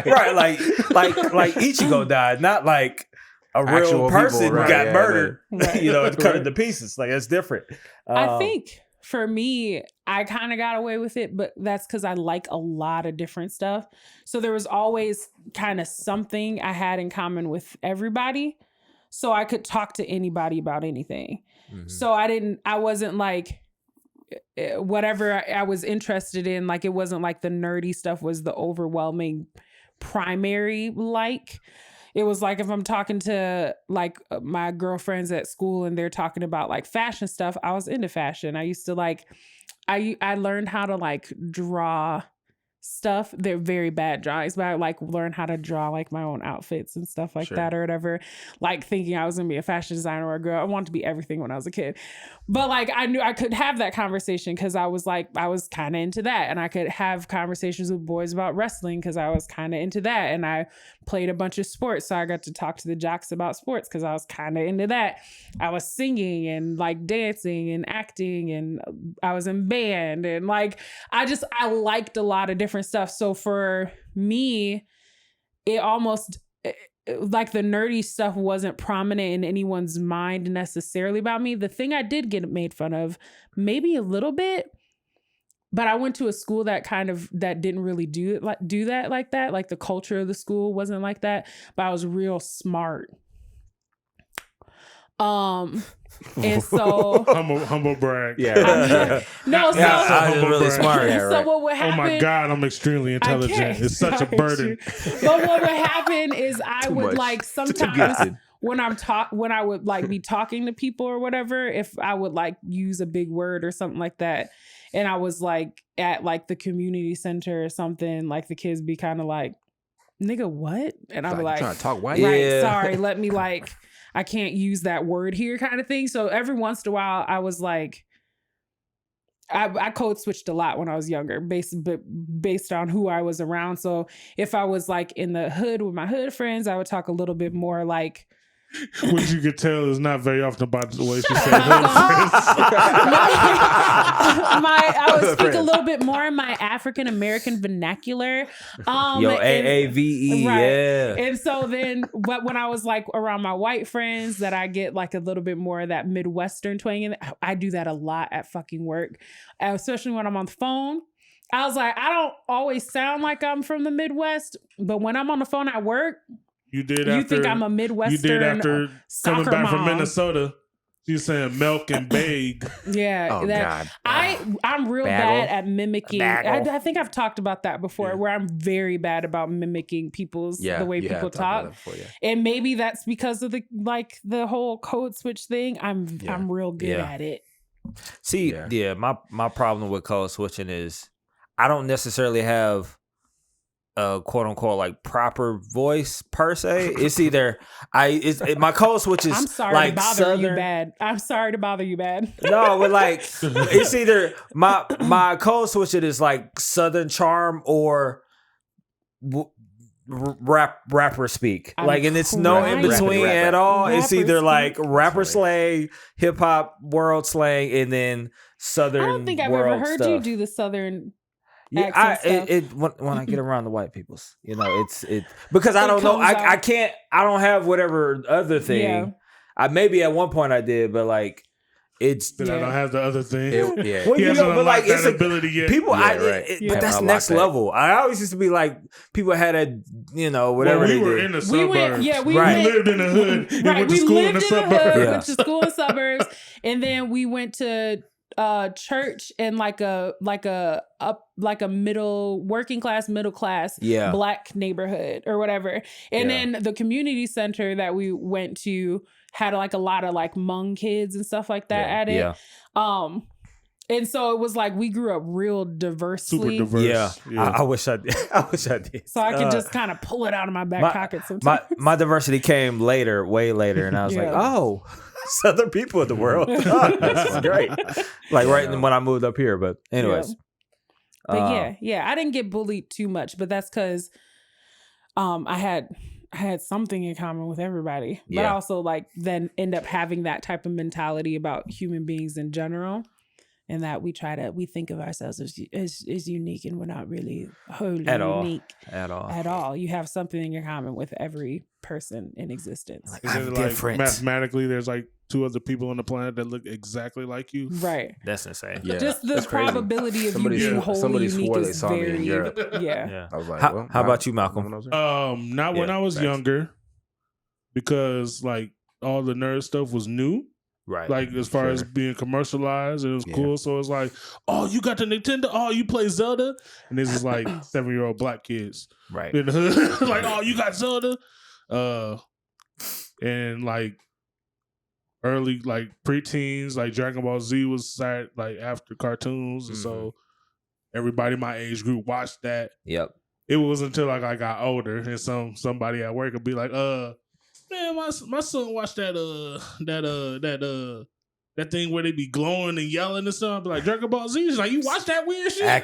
right, like Ichigo died, not like a real Actual person people, right, got murdered. Right. You know, it's cut into pieces. Like that's different. I think for me, I kind of got away with it, but that's because I like a lot of different stuff. So there was always kind of something I had in common with everybody. So I could talk to anybody about anything. Mm-hmm. So I wasn't like whatever I was interested in. Like it wasn't like the nerdy stuff was the overwhelming primary like. It was like if I'm talking to like my girlfriends at school and they're talking about like fashion stuff, I was into fashion. I used to like, I learned how to like draw stuff. They're very bad drawings, but I like learn how to draw like my own outfits and stuff like that or whatever. Like thinking I was gonna be a fashion designer or a girl. I wanted to be everything when I was a kid. But like I knew I could have that conversation because I was kind of into that. And I could have conversations with boys about wrestling because I was kind of into that. And I played a bunch of sports. So I got to talk to the jocks about sports because I was kind of into that. I was singing and like dancing and acting and I was in band and like I liked a lot of different stuff. So for me, it almost like the nerdy stuff wasn't prominent in anyone's mind necessarily about me. The thing I did get made fun of, maybe a little bit, but I went to a school that didn't really do that like that. Like the culture of the school wasn't like that, but I was real smart. And so humble brag. I was really smart. So what would happen? Oh my God, I'm extremely intelligent. It's such a burden. But what would happen is I would like sometimes when I would like be talking to people or whatever, if I would like use a big word or something like that, and I was like at like the community center or something, like the kids be kind of like, nigga, what? And I'd be like, trying to talk white? Right, sorry, let me like, I can't use that word here kind of thing. So every once in a while I was like, I code switched a lot when I was younger based on who I was around. So if I was like in the hood with my hood friends, I would talk a little bit more like, which you could tell is not very often about the way she said hood friends. I would speak a little bit more in my African American vernacular. AAVE, right. yeah. And so then, but when I was like around my white friends, that I get like a little bit more of that Midwestern twang in it. I do that a lot at fucking work, especially when I'm on the phone. I was like, I don't always sound like I'm from the Midwest, but when I'm on the phone at work, you think I'm a Midwestern? You did after coming back from mom. Minnesota. You saying milk and bag. Yeah. Oh, God. I'm real bad at mimicking. I think I've talked about that before, where I'm very bad about mimicking the way people talk. And maybe that's because of the whole code switch thing. I'm real good at it. See, my problem with code switching is I don't necessarily have a quote unquote like proper voice per se. It's either my code switch is I'm sorry like to bother Southern. you bad. I'm sorry to bother you bad. No, but like it's either my code switch is like Southern charm or rapper speak. And it's no in between at all. It's either like rapper slang, hip hop world slang, and then Southern. I don't think I've ever heard you do the Southern. Yeah, when I get around the white peoples, it's because I don't know. I can't. I don't have whatever other thing. Yeah. I maybe at one point I did, but like it's. But I don't have the other thing. Well, he hasn't unlocked that ability yet. People, but that's next level. I always used to be like people had a whatever. Well, we were did. in the suburbs. We lived in the hood. We went to school in the suburbs. Went to school in suburbs, and then we went to church in like a working class, middle class black neighborhood or whatever. And then the community center that we went to had like a lot of like Hmong kids and stuff like that at it. And so it was like we grew up real diversely. Super diverse. Yeah. I wish I did. I wish I did. So I could just kind of pull it out of my back pocket sometimes. My diversity came later, way later, and I was like, oh, Southern people in the world. Oh, that's great. Like when I moved up here. But anyways. But yeah, I didn't get bullied too much, but that's because I had something in common with everybody. But I also like then end up having that type of mentality about human beings in general. And that we think of ourselves as unique, and we're not really wholly unique at all. You have something in common with every person in existence. Like, I'm different. Mathematically, there's like 2 other people on the planet that look exactly like you. Right. That's insane. Yeah. Just the probability of you being wholly unique is very. Yeah. I was like, how about you, Malcolm? Not when I was younger, because like all the nerd stuff was new. Right. Like as far as being commercialized, it was cool. So it's like, oh, you got the Nintendo? Oh, you play Zelda? And this is like 7-year-old black kids. Right. In the hood. Like, oh, you got Zelda? And like early like preteens, like Dragon Ball Z was like after cartoons. And so everybody my age group watched that. Yep. It wasn't until like I got older and somebody at work would be like, man, my son watched that thing where they be glowing and yelling and stuff. But like Dragon Ball Z, he's like, you watch that weird shit?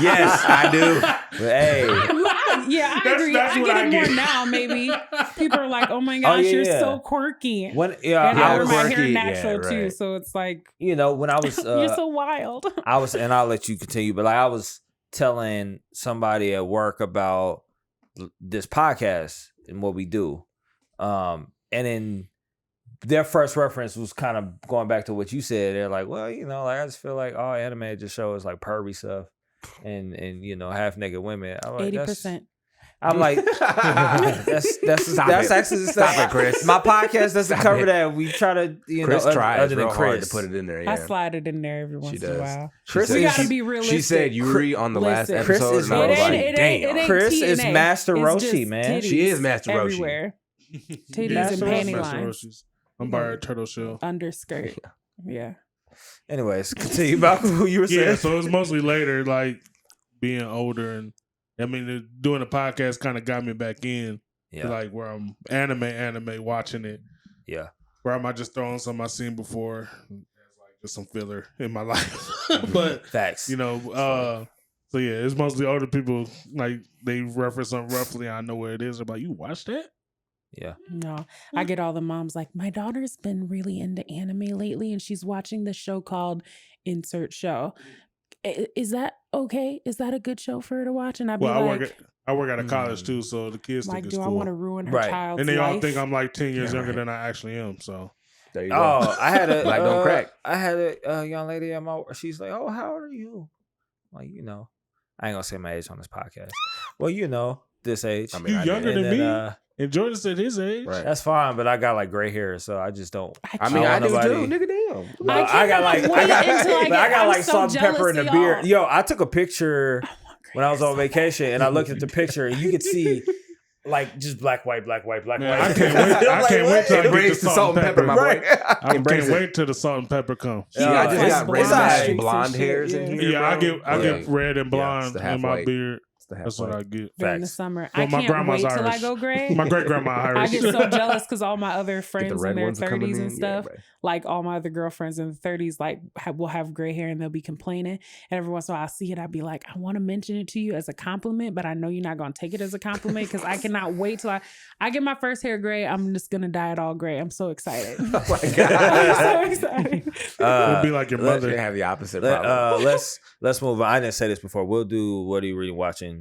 Yes, I do. Hey, I agree. I get it more now. Maybe people are like, "Oh my gosh, you're so quirky." And I wear my hair natural too, so it's like when I was you're so wild. and I'll let you continue, but like I was telling somebody at work about this podcast and what we do, and then their first reference was kind of going back to what you said. They're like, well, like I just feel like all anime just shows like pervy stuff and half naked women. I'm like, 80%. I'm like, that's actually stop it, Chris. My podcast doesn't cover that. We try to, Chris tries other than real hard Chris to put it in there. Yeah. I slide it in there every once in a while. Chris, we gotta be realistic. She said Yuri on the last episode. Chris is, and I was like, damn. Chris is Master Roshi, man. She is Master Roshi. Everywhere. Titties and panty lines. I'm by a turtle shell. Underskirt. Yeah. Anyways, continue about who you were saying. Yeah, so it's mostly later, like being older, and I mean, doing the podcast kind of got me back in. Yeah. Like where I'm anime watching it. Yeah. Where I might just throw on something I've seen before as like just some filler in my life. But facts. So yeah, it's mostly older people, like they reference something roughly, I know where it is. They're like, you watch that? Yeah. No, I get all the moms like, my daughter's been really into anime lately and she's watching this show called Insert Show. Is that okay? Is that a good show for her to watch? And I'd be I work at a college too, so the kids think it's cool. Do I want to ruin her child's And they all life? think I'm like 10 years younger than I actually am, so. There you go. Oh, I had a Black don't crack. I had a young lady at my. She's like, "Oh, how old are you?" I'm like, I ain't gonna say my age on this podcast. Well, this age. I mean, you younger than me. And Jordan said his age. Right. That's fine, but I got like gray hair, so I just don't. I do too, nigga. Damn. No, I got like salt and pepper in the beard. Yo, I took a picture when I was on vacation, and I looked at the picture, and you could see. Like just black, white. Man, I can't wait. I can't wait till I get the salt and pepper, my boy. I can't wait till the salt and pepper come. I just got red and blonde hairs in here. Yeah, I get red and blonde in my beard. That's what I get. During the summer. I can't wait till I go gray. My great grandma Irish. I get so jealous because all my other friends in their 30s and stuff, like all my other girlfriends in the 30s, like will have gray hair and they'll be complaining. And every once in a while I see it, I'd be like, I want to mention it to you as a compliment, but I know you're not going to take it as a compliment because I cannot wait till I get my first hair gray. I'm just going to dye it all gray. I'm so excited. Oh my God. I'm so excited. It'll be like your mother. They have the opposite problem. Let's move on. I didn't say this before. We'll do What Are You Really Watching?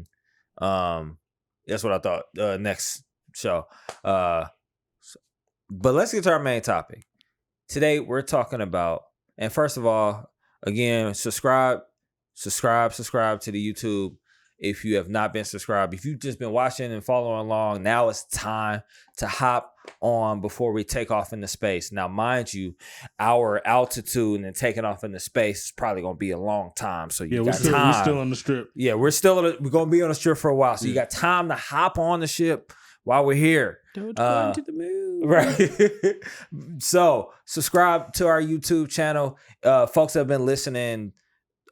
That's what I thought. Next show. But let's get to our main topic. Today we're talking about, and first of all, again, subscribe to the YouTube. If you have not been subscribed, if you've just been watching and following along, now it's time to hop on before we take off into space. Now, mind you, our altitude and taking off into space is probably going to be a long time. So you got time. We're still on the strip. Yeah, we're going to be on the strip for a while. So you got time to hop on the ship while we're here. Don't go into the moon. Right. So subscribe to our YouTube channel. Folks have been listening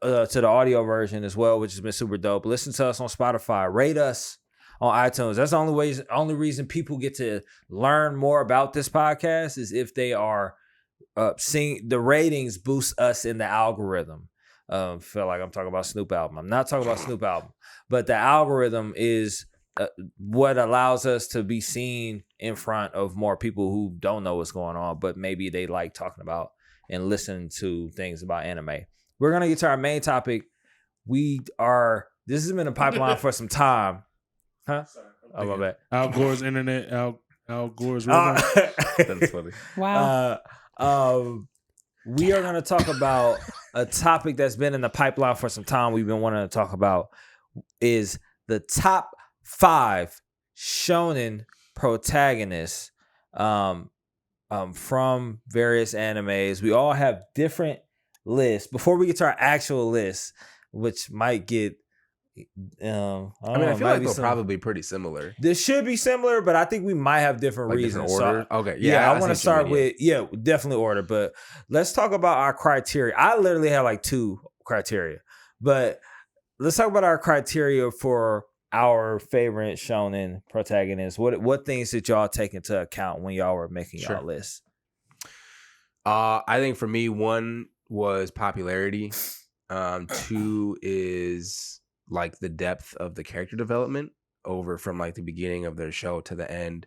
to the audio version as well, which has been super dope. Listen to us on Spotify. Rate us on iTunes. That's the only reason people get to learn more about this podcast is if they are seeing the ratings boost us in the algorithm. Feel like I'm talking about Snoop album. I'm not talking about Snoop album, but the algorithm is what allows us to be seen in front of more people who don't know what's going on, but maybe they like talking about and listening to things about anime. We're gonna get to our main topic. This has been a pipeline for some time. Huh? Oh, my bad. Al Gore's internet. Al Gore's That's funny. Wow. We are going to talk about a topic that's been in the pipeline for some time. We've been wanting to talk about is the top 5 shonen protagonists from various animes. We all have different lists. Before we get to our actual list, which might get I feel like they'll probably be pretty similar. This should be similar, but I think we might have different reasons. Different order? So, okay. Yeah, I want to start with, definitely order. But let's talk about our criteria. I literally have like 2 criteria. But let's talk about our criteria for our favorite shonen protagonists. What things did y'all take into account when y'all were making y'all list? I think for me, 1 was popularity. 2 is like the depth of the character development over from like the beginning of their show to the end.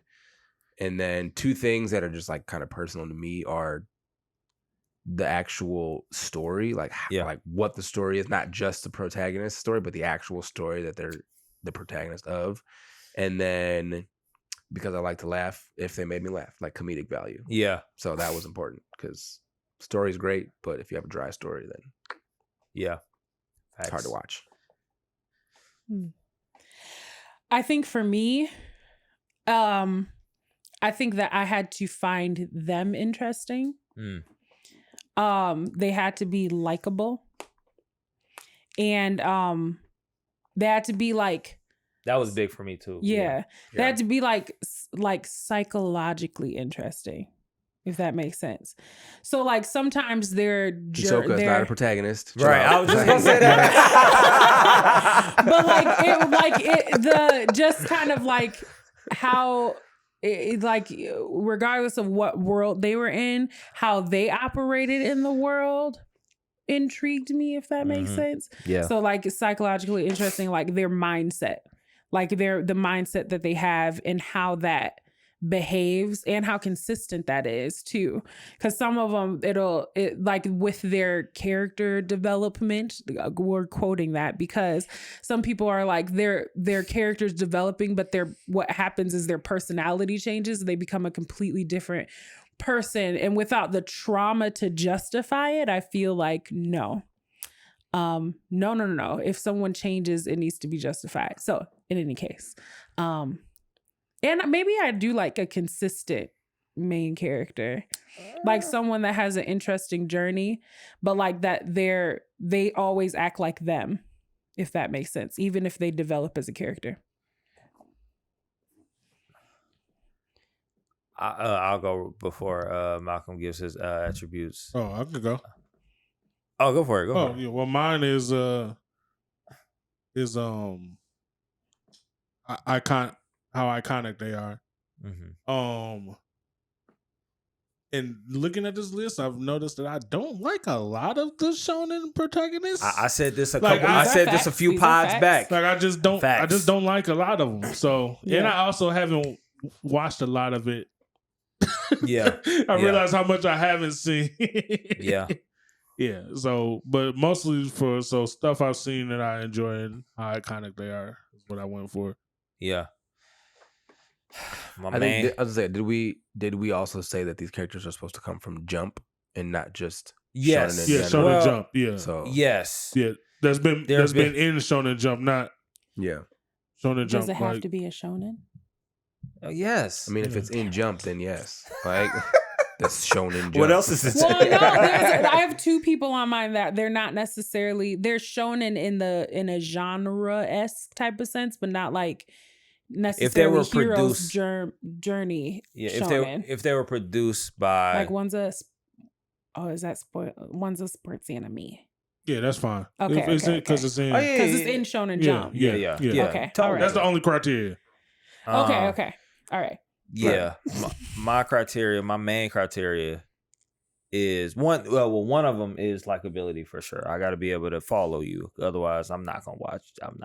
And then 2 things that are just like kind of personal to me are the actual story, like what the story is, not just the protagonist story, but the actual story that they're the protagonist of. And then because I like to laugh, if they made me laugh, like comedic value. Yeah. So that was important because story's great, but if you have a dry story, then it's hard to watch. I think for me, I think that I had to find them interesting. They had to be likable, and they had to be like. That was big for me too. Yeah. They had to be like psychologically interesting. If that makes sense. So like sometimes they're Hisoka's not a protagonist. Right. I was just gonna say that. But just kind of like how like regardless of what world they were in, how they operated in the world intrigued me, if that makes sense. Yeah. So like psychologically interesting, like their mindset. Like the mindset that they have and how that behaves and how consistent that is too, because some of them like with their character development, we're quoting that because some people are like their characters developing, but what happens is their personality changes, they become a completely different person, and without the trauma to justify it, I feel like no, if someone changes, it needs to be justified. So in any case, and maybe I do like a consistent main character, like someone that has an interesting journey, but like that they always act like them, if that makes sense, even if they develop as a character. I'll go before Malcolm gives his attributes. Oh, I could go. Oh, go for it. Go for it. Yeah. Well, mine is how iconic they are. And looking at this list, I've noticed that I don't like a lot of the shonen protagonists. I said this a few These pods back. Like I just don't like a lot of them. So Yeah. and I also haven't watched a lot of it. Yeah. I realize how much I haven't seen. Yeah. Yeah. So, but mostly for stuff I've seen that I enjoy and how iconic they are is what I went for. Yeah. I think I was gonna say, did we also say that these characters are supposed to come from Jump and not just Yes. Shonen in Yeah, general? Shonen Jump. Yeah. So Yes. Yeah. There's been in Shonen Jump, not Shonen Jump. Does it have to be a shonen? Oh, yes. I mean, if it's in Jump, then yes. Like that's Shonen Jump. What else is it? Well, no, I have 2 people on mind that they're not necessarily, they're shonen in a genre-esque type of sense, but not like necessarily hero's produced, journey. yeah, shonen. if they were produced by Like one's a one's a sports anime. Yeah, that's fine. Okay, Because it's in. Oh, yeah, Because it's in Shonen Jump. yeah. Okay, all right. That's the only criteria. Okay. All right. Yeah, my criteria, my main criteria is one. Well, one of them is likability for sure. I got to be able to follow you. Otherwise, I'm not gonna watch. I'm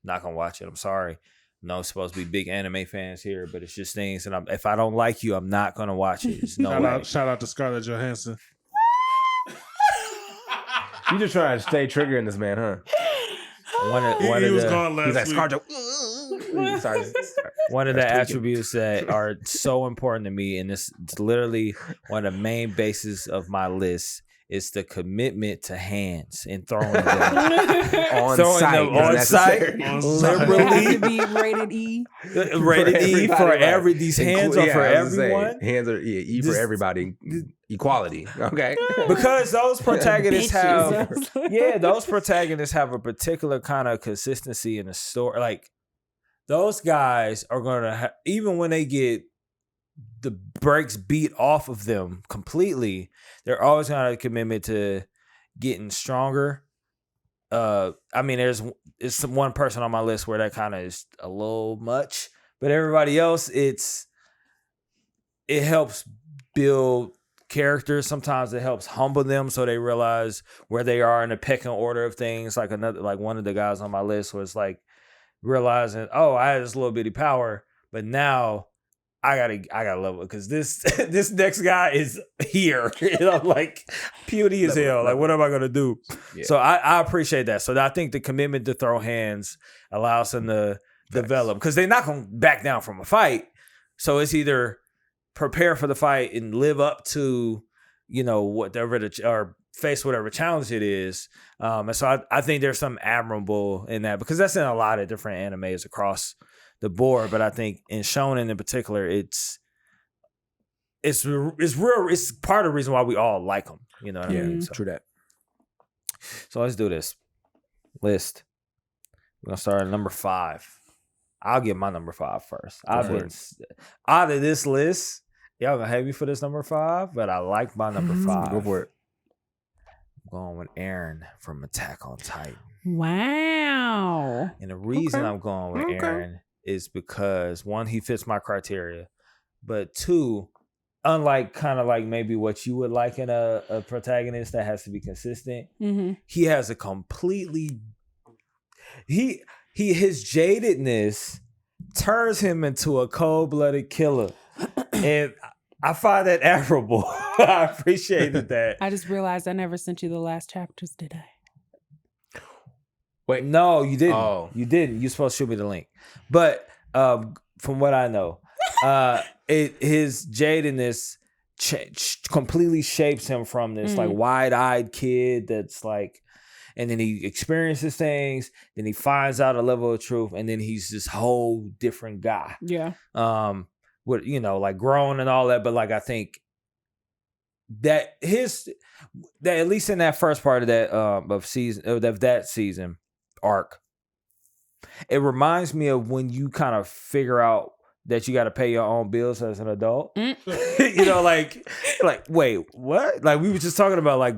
not gonna watch it. I'm sorry. No, it's supposed to be big anime fans here, but it's just things. And if I don't like you, I'm not gonna watch it. There's no way. Shout out to Scarlett Johansson. You just trying to stay triggering this man, huh? He was gone last He's like week. Sorry. One of the attributes that are so important to me, and it's literally one of the main bases of my list, is the commitment to hands and throwing them on site, They have to be rated E. Rated E for these hands are for everyone. Hands are E for everybody. Equality. Okay. Because those protagonists have a particular kind of consistency in the story. Like those guys are gonna even when they get the brakes beat off of them completely, they're always gonna have a commitment to getting stronger. I mean, there's one person on my list where that kind of is a little much, but everybody else, it helps build characters. Sometimes it helps humble them so they realize where they are in the pecking order of things. Like one of the guys on my list was like realizing, oh, I had this little bitty power, but now I gotta love it because this next guy is here. I'm like puny as hell. Like, what am I gonna do? Yeah. So I appreciate that. So I think the commitment to throw hands allows them to develop because they're not gonna back down from a fight. So it's either prepare for the fight and live up to, whatever or face whatever challenge it is. And so I think there's some admirable in that because that's in a lot of different animes across the board. But I think in Shonen in particular, it's real. It's part of the reason why we all like them. You know what I mean? So, true that. So let's do this list. We're gonna start at number 5. I'll get my number 5 first. I've been out of this list. Y'all gonna hate me for this number 5, but I like my number 5. Go for it. I'm going with Eren from Attack on Titan. Wow. And the reason I'm going with Eren is because 1, he fits my criteria, but 2, unlike kind of like maybe what you would like in a protagonist that has to be consistent, he has a completely his jadedness turns him into a cold-blooded killer. And I find that admirable. I appreciated that. I just realized I never sent you the last chapters, did I? Wait, no, you didn't. Oh. You didn't. You're supposed to shoot me the link. But from what I know, his jadedness completely shapes him from this like wide-eyed kid that's like, and then he experiences things, then he finds out a level of truth, and then he's this whole different guy. Yeah. With like grown and all that, but like I think that at least in that first part of that of that season arc, it reminds me of when you kind of figure out that you got to pay your own bills as an adult. Like wait, what? Like we were just talking about like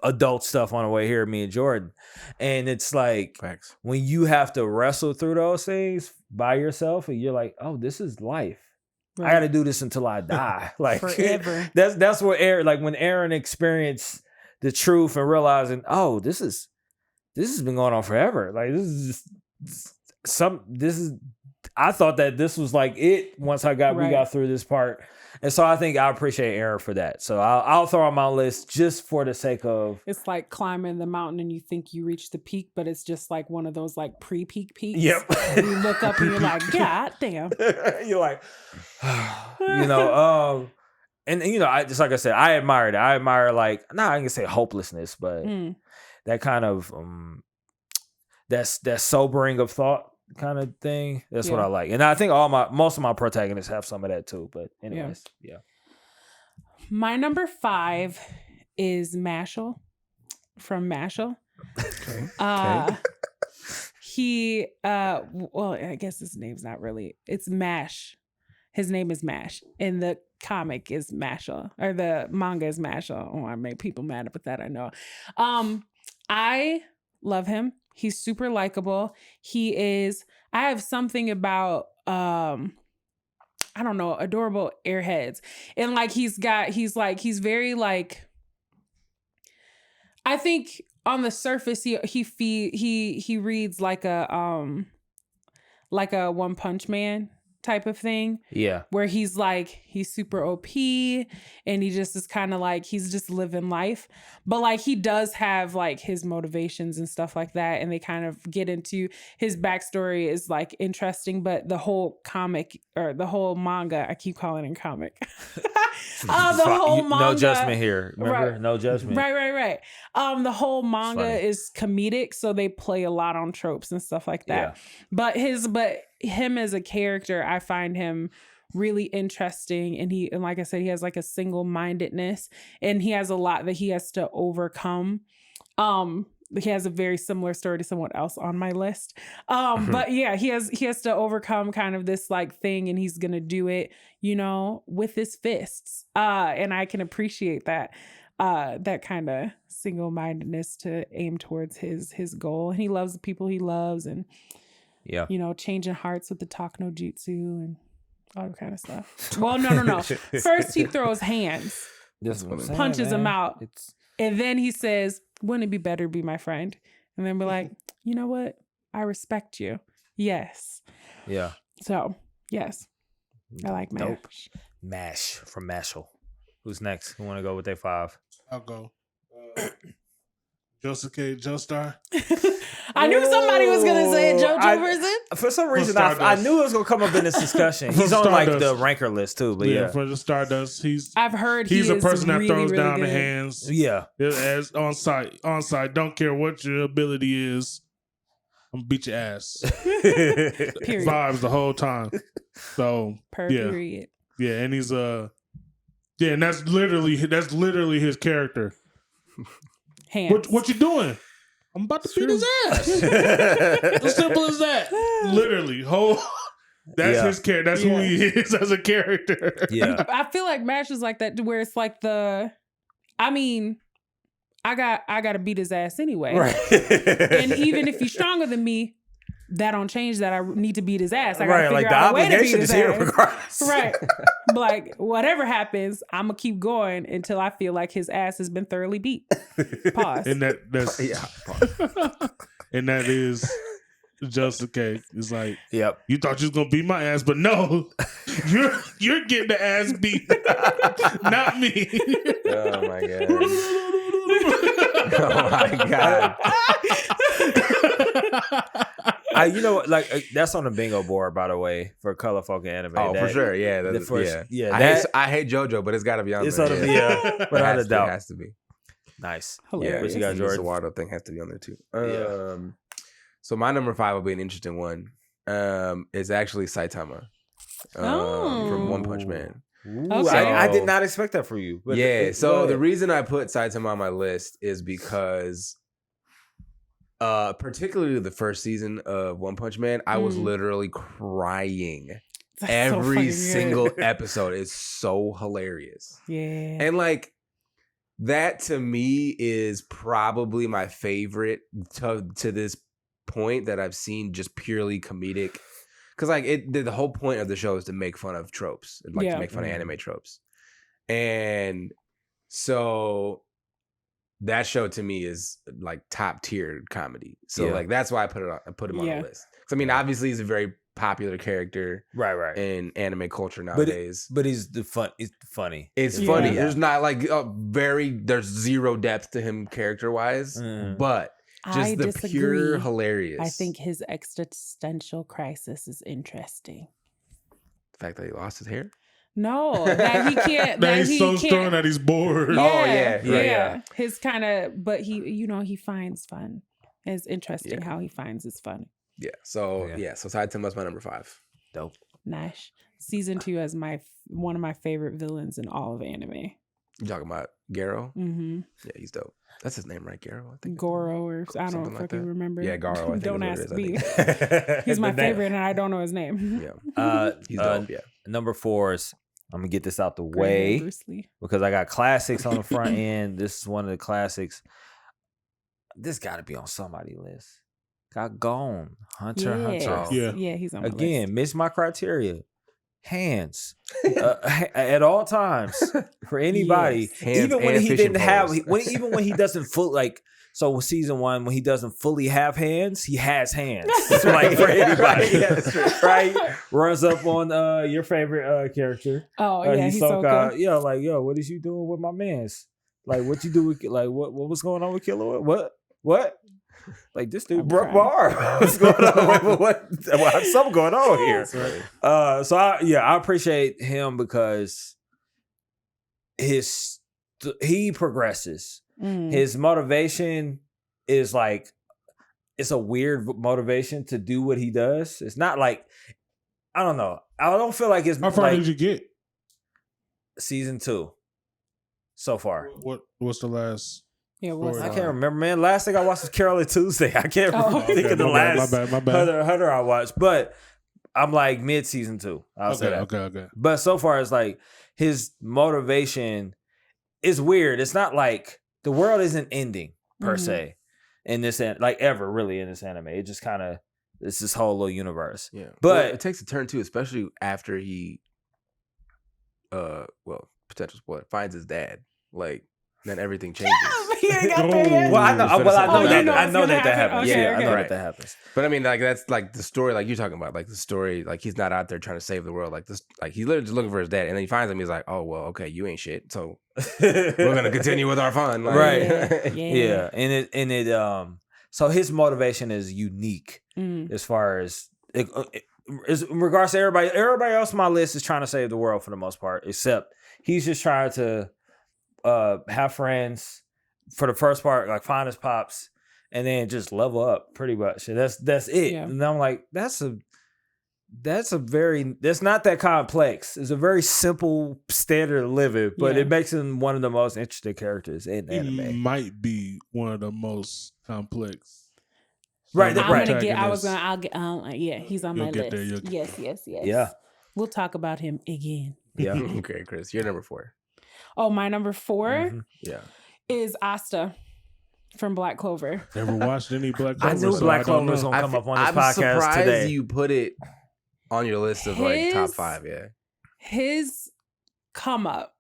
adult stuff on the way here, me and Jordan, and it's like Facts. When you have to wrestle through those things by yourself, and you're like, oh, this is life. Right. I got to do this until I die. Like forever. That's what Eren, like when Eren experienced the truth and realizing, oh, this has been going on forever. Like I thought that this was like it once we got through this part. And so I think I appreciate Eren for that. So I'll throw on my list just for the sake of. It's like climbing the mountain and you think you reached the peak, but it's just like one of those like pre-peak peaks. Yep. And you look up and you're like, God damn. You're like, and just like I said, I admire that. I admire like, I can say hopelessness, but that kind of that sobering of thought kind of thing. That's what I like. And I think most of my protagonists have some of that too. But anyways, yeah. My number 5 is Mashal from Mashal. he well, I guess his name's not really. It's Mash. His name is Mash. And the comic is Mashal. Or the manga is Mashal. Oh, I made people mad with that, I know. I love him. He's super likable. I have something about I don't know, adorable airheads. And like he's very like, I think on the surface he reads like a One Punch Man type of thing. Yeah. Where he's super OP and he just is kind of like, he's just living life. But like he does have like his motivations and stuff like that. And they kind of get into his backstory is like interesting, but the whole comic or the whole manga, I keep calling it comic. The whole manga. No judgment here. Remember? Right. No judgment. Right. The whole manga is comedic, so they play a lot on tropes and stuff like that. Yeah. But him as a character, I find him really interesting, and like I said, he has like a single-mindedness, and he has a lot that he has to overcome. He has a very similar story to someone else on my list. But yeah, he has to overcome kind of this like thing, and he's gonna do it, with his fists. And I can appreciate that kind of single-mindedness to aim towards his goal. And he loves the people he loves, and changing hearts with the talk no jutsu and all that kind of stuff. Well, no. First he throws hands, punches him out, and then he says, "Wouldn't it be better to be my friend?" And then we're like, you know what? I respect you. Yes. Yeah. So, yes. I like Mash. Dope. Mash from Mashal. Who's next? Who want to go with their 5? I'll go. Josuke Joestar. I knew somebody was going to say a JoJo person. For some reason, I knew it was going to come up in this discussion. He's on like the ranker list too, but yeah. For the Stardust, I've heard he's a is person really, that throws really down good. the hands. Yeah. As on site. Don't care what your ability is. I'm gonna beat your ass. Period. Vibes the whole time. So Period. Yeah, and he's and that's literally his character. Hands. What you doing? I'm about to beat his ass. As simple as that. Literally. That's his character. That's who he is as a character. Yeah. I feel like Mash is like that, where it's like I got to beat his ass anyway. Right. And even if he's stronger than me, that don't change that I need to beat his ass. I got to figure like out a way to beat obligation his is here ass. regardless. Right. Like, whatever happens, I'm going to keep going until I feel like his ass has been thoroughly beat. Pause. And that's and that is Josuke. It's like, yep. You thought you was gonna beat my ass, but no, you're getting the ass beat, not me. Oh my god. Oh my god. That's on the bingo board, by the way, for Color Folk and Anime. Oh, for sure. Yeah. I hate JoJo, but it's got to be on it's there. It's on the without a doubt. It has to be. Nice. Hilarious. Yeah. What you got, George? The Wado thing has to be on there too. So my number 5 will be an interesting one. It's actually Saitama from One Punch Man. Okay. I did not expect that for you. But so the reason I put Saitama on my list is because particularly the first season of One Punch Man, I was literally crying. That's every single episode. Is so hilarious. Yeah. And like that to me is probably my favorite to this point that I've seen, just purely comedic. Because like the whole point of the show is to make fun of tropes, and to make fun of anime tropes. And so that show to me is like top tier comedy. So like that's why I put him on the list. Because I mean, obviously he's a very popular character, right, in anime culture nowadays. But he's funny. It's funny. There's not like there's zero depth to him character wise, but just the pure hilarious. I think his existential crisis is interesting. The fact that he lost his hair. No, that he can't. that he's so strong that he's bored. Yeah. His kind of, but he finds fun. It's interesting how he finds his fun. Yeah. So so Saitama's my number 5. Dope. Nash. Season 2 as one of my favorite villains in all of anime. You talking about Garo? Mm-hmm. Yeah, he's dope. That's his name, right? Garo, I think. Goro, or I don't Something like fucking that. remember. Yeah, Garo. I think Don't is ask what it me. is, I think. He's my The name. favorite, and I don't know his name. Yeah, he's dope. Yeah. Number 4 is, I'm gonna get this out the Great name, way Bruce Lee. because I got classics on the front end. This is one of the classics. This got to be on somebody's list. Got Gone, Hunter x Hunter. Yeah. He's on my Again, list. missed my criteria. Hands at all times for anybody. Yes. Hands Even when and he fishing didn't have, poles. even when he doesn't full like. So with season 1, when he doesn't fully have hands, he has hands. Like for anybody, Yeah, that's true. right? Runs up on your favorite character. Oh yeah, Hisoka. Hisoka. Yeah, like what is you doing with my man's? Like what you do with what was going on with Killer? What? Like this dude I'm broke crying. my arm. What's going on? What? Something going on here. That's right. So I appreciate him because he progresses. Mm. His motivation is like, it's a weird motivation to do what he does. It's not like, I don't know. I don't feel like it's How far like did you get? season 2 so far. What's the last? Yeah, what's story? I can't remember, man. Last thing I watched was Carol and Tuesday. I can't Oh. think of the my bad, last my bad. Hunter I watched, but I'm like mid season 2. I'll say that. Okay. But so far, it's like his motivation is weird. It's not like the world isn't ending per Mhm. se in this like ever really in this anime. It just kind of it's this whole little universe. Yeah, But- well, it takes a turn too, especially after he, potential spoiler, finds his dad. Like then everything changes. He ain't got there yet. Well, I know. Oh, Well, I you know know that. it's I know gonna that happen? happens. Okay, Yeah, I know okay. that happens. But I mean, like that's like the story, like you're talking about, like the story, like he's not out there trying to save the world, like this, like he's literally just looking for his dad, and then he finds him. He's like, "Oh well, okay, you ain't shit, so we're gonna continue with our fun." Like, Right. Yeah. Yeah, and it so his motivation is unique Mm. as far as is in regards to everybody. Everybody else on my list is trying to save the world for the most part, except he's just trying to have friends for the first part, like find his pops, and then just level up pretty much. And that's it. Yeah. And I'm like, that's not that complex. It's a very simple standard of living, but Yeah. it makes him one of the most interesting characters in anime. He might be one of the most complex. Right, I'm right. gonna get. I'll protagonists. get. Yeah, he's on You'll my get list. there, you'll get Yes. Yeah. We'll talk about him again. Yeah. Okay, Chris, you're number 4. Oh, my number 4 Mhm. Yeah. is Asta from Black Clover. Never watched any Black I Clover. knew so Black I don't Clover was know. gonna come up on this I'm podcast surprised today. you put it on your list of like top His- 5. Yeah, His come up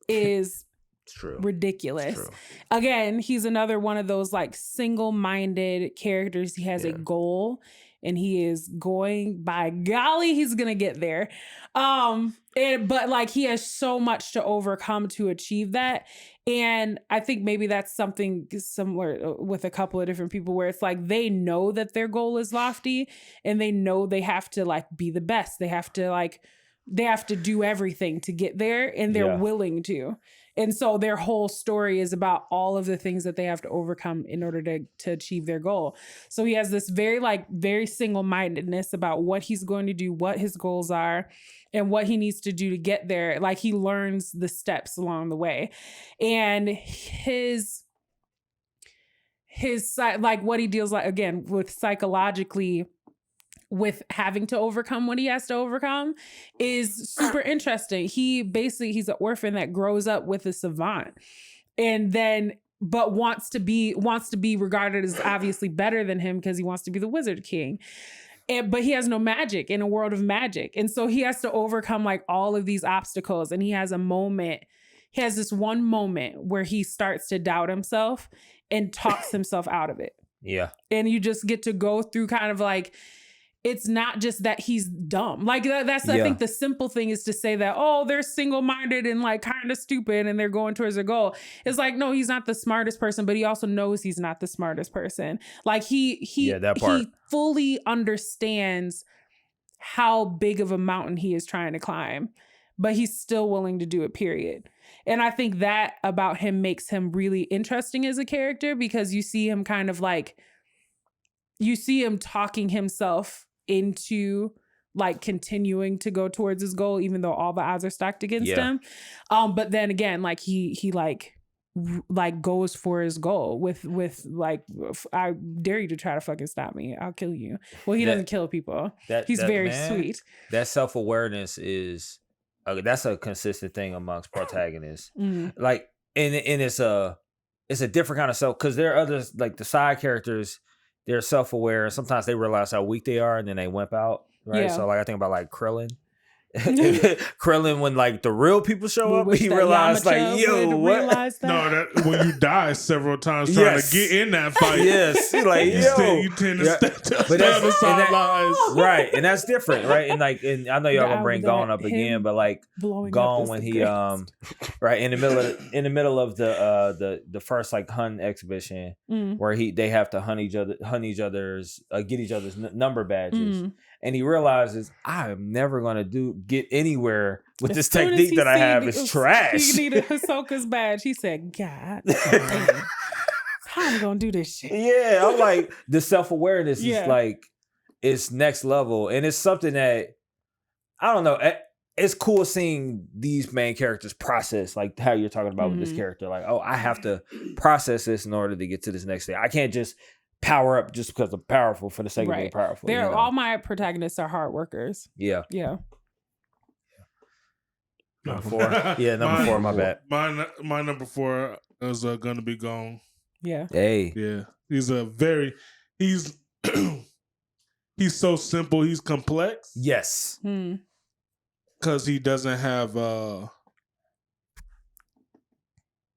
is it's true. ridiculous. It's true. Again, he's another one of those like single-minded characters. He has a Yeah. goal and he is going, by golly, he's gonna get there. But like he has so much to overcome to achieve that. And I think maybe that's something similar with a couple of different people where it's like they know that their goal is lofty and they know they have to like be the best. They have to do everything to get there, and they're Yeah. willing to. And so their whole story is about all of the things that they have to overcome in order to achieve their goal. So he has this very single-mindedness about what he's going to do, what his goals are, and what he needs to do to get there. Like he learns the steps along the way. And his like what he deals like again with psychologically with having to overcome what he has to overcome is super interesting. He's an orphan that grows up with a savant and then but wants to be regarded as obviously better than him because he wants to be the Wizard King. But he has no magic in a world of magic. And so he has to overcome like all of these obstacles. And he has this one moment where he starts to doubt himself and talks himself out of it. Yeah. And you just get to go through kind of like, it's not just that he's dumb. Like that's, I think the simple thing is to say that, oh, they're single-minded and like kind of stupid and they're going towards their goal. It's like, no, he's not the smartest person, but he also knows he's not the smartest person. Like that part. he fully understands how big of a mountain he is trying to climb, but he's still willing to do it, period. And I think that about him makes him really interesting as a character because you see him kind of like, you see him talking himself into like continuing to go towards his goal, even though all the odds are stacked against him. But then again, like he like goes for his goal with like, I dare you to try to fucking stop me, I'll kill you. Well, he doesn't kill people. He's very sweet. That self-awareness is that's a consistent thing amongst protagonists. Like, and it's a different kind of self, because there are others, like the side characters, they're self-aware. Sometimes they realize how weak they are and then they wimp out. Right. So like I think about like Krillin. Krillin, when like the real people show up, he realized like, yo, what? No, that when you die several times trying to get in that fight, like you tend to stay on the sidelines, right? And that's different, right? And like, and I know y'all gonna bring Gon up again, but like Gon when he right in the middle of the first like Hun exhibition where they have to hunt each other's get each other's number badges. And he realizes, I am never going to get anywhere with this technique that I have. It's trash. He needed Hisoka's badge. He said, God, how am I going to do this shit? Yeah, I'm like, the self-awareness is like, it's next level. And it's something that, I don't know, it's cool seeing these main characters process, like how you're talking about with this character. Like, oh, I have to process this in order to get to this next thing. I can't just power up just because I'm powerful for the sake of being powerful. All my protagonists are hard workers. Yeah. Number 4. Number 4. My bad. My number 4 is gonna be Gon. Yeah. Hey. Yeah. He's he's so simple. He's complex. Yes. Because he doesn't have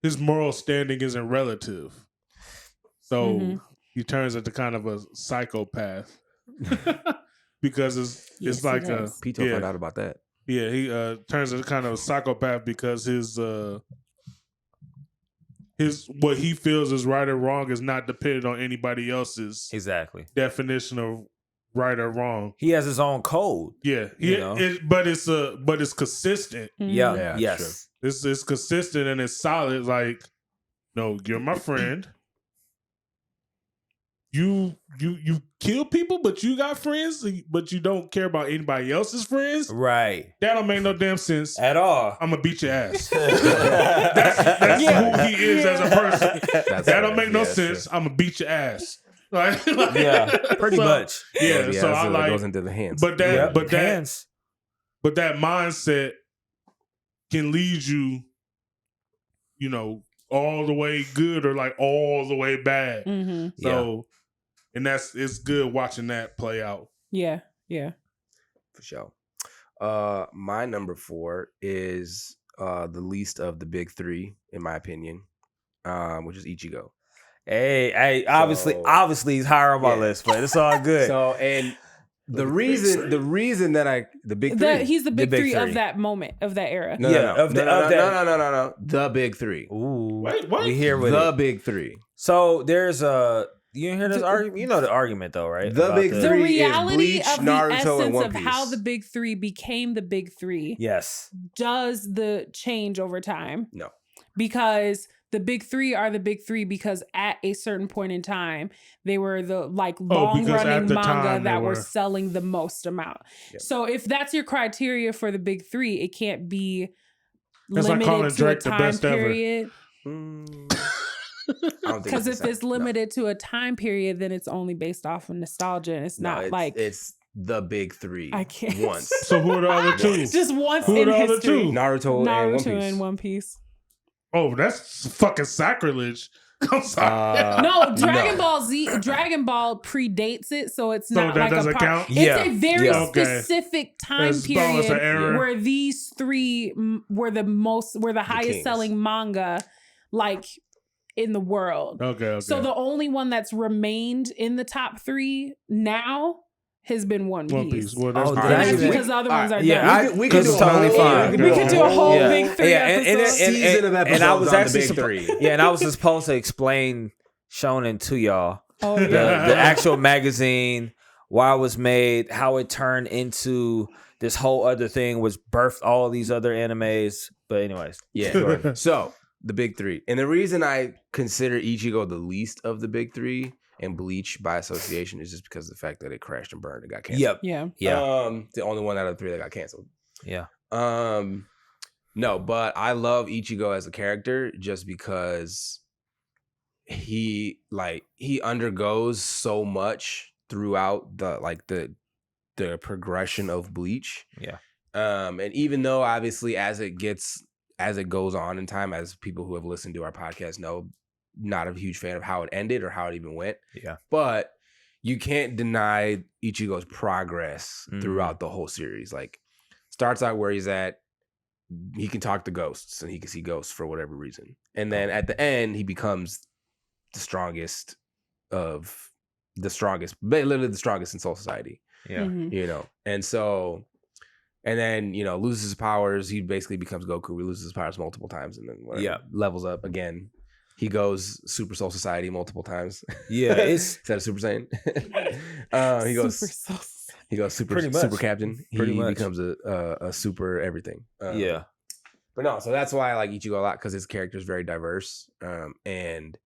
his moral standing isn't relative. So he turns into kind of a psychopath because it's like a Pito found out about that. Yeah, he turns into kind of a psychopath because his what he feels is right or wrong is not dependent on anybody else's definition of right or wrong. He has his own code. Yeah, but it's consistent. Yes, it's consistent and it's solid. Like, no, you're my friend. You kill people, but you got friends, but you don't care about anybody else's friends. Right. That don't make no damn sense at all. I'm gonna beat your ass. that's who he is as a person. That don't make no sense. True. I'm gonna beat your ass. Like, pretty much. Yeah. So I like goes into the hands. But that mindset can lead you, all the way good or like all the way bad. So. And it's good watching that play out. Yeah. For sure. My number 4 is the least of the big 3, in my opinion, which is Ichigo. Hey, obviously he's higher on my list, but it's all good. So, and the reason that the big 3, he's the big 3 of that moment, of that era. No. The big 3. Ooh, wait, what? We here with the big 3. So there's you hear this argument? You know the argument though, right? The big 3 the reality is Bleach, of Naruto, the essence and One of Piece. how the big 3 became the big 3. Yes. Does the change over time? No. Because the big 3 are the big 3 because at a certain point in time, they were the long running manga that were selling the most amount. Yep. So if that's your criteria for the big 3, it can't be limited to a time period. Because if it's limited to a time period, then it's only based off of nostalgia, and it's not it's the big 3. I can't. Once. So who are the other 2? Just once who in are the history. Other 2? Naruto and One Piece. Oh, that's fucking sacrilege. I'm sorry. No, Dragon Ball predates it, so it's not that like doesn't a part. count? It's a very specific time period where these 3 were the highest selling manga, like, in the world. Okay. So the only one that's remained in the top 3 now has been One Piece. Well, that's because the other ones are done. We can do totally fine. We can do a whole big 3 episode. Season of episodes. And I was actually the big 3. Yeah, and I was supposed to explain Shonen to y'all. Oh, the actual magazine, why it was made, how it turned into this whole other thing, was birthed all these other animes. But anyways, yeah. So the big 3, and the reason I consider Ichigo the least of the big 3 and Bleach by association is just because of the fact that it crashed and burned and got canceled. Yeah. The only one out of the 3 that got canceled. Yeah. No, but I love Ichigo as a character just because he undergoes so much throughout the progression of Bleach. Yeah. And even though obviously as it goes on in time, as people who have listened to our podcast know, not a huge fan of how it ended or how it even went. Yeah. But you can't deny Ichigo's progress throughout the whole series. Like, starts out where he's at, he can talk to ghosts and he can see ghosts for whatever reason. And then at the end, he becomes literally the strongest in Soul Society. Yeah. Mhm. You know, and then, you know, loses his powers. He basically becomes Goku. He loses his powers multiple times and then levels up again. He goes Super Soul Society multiple times. Yeah, it's is that a Super Saiyan? He goes Super Soul. He goes super Pretty much. super captain. He Pretty much. becomes a super everything. yeah. But no, so that's why I like Ichigo a lot, because his character is very diverse. And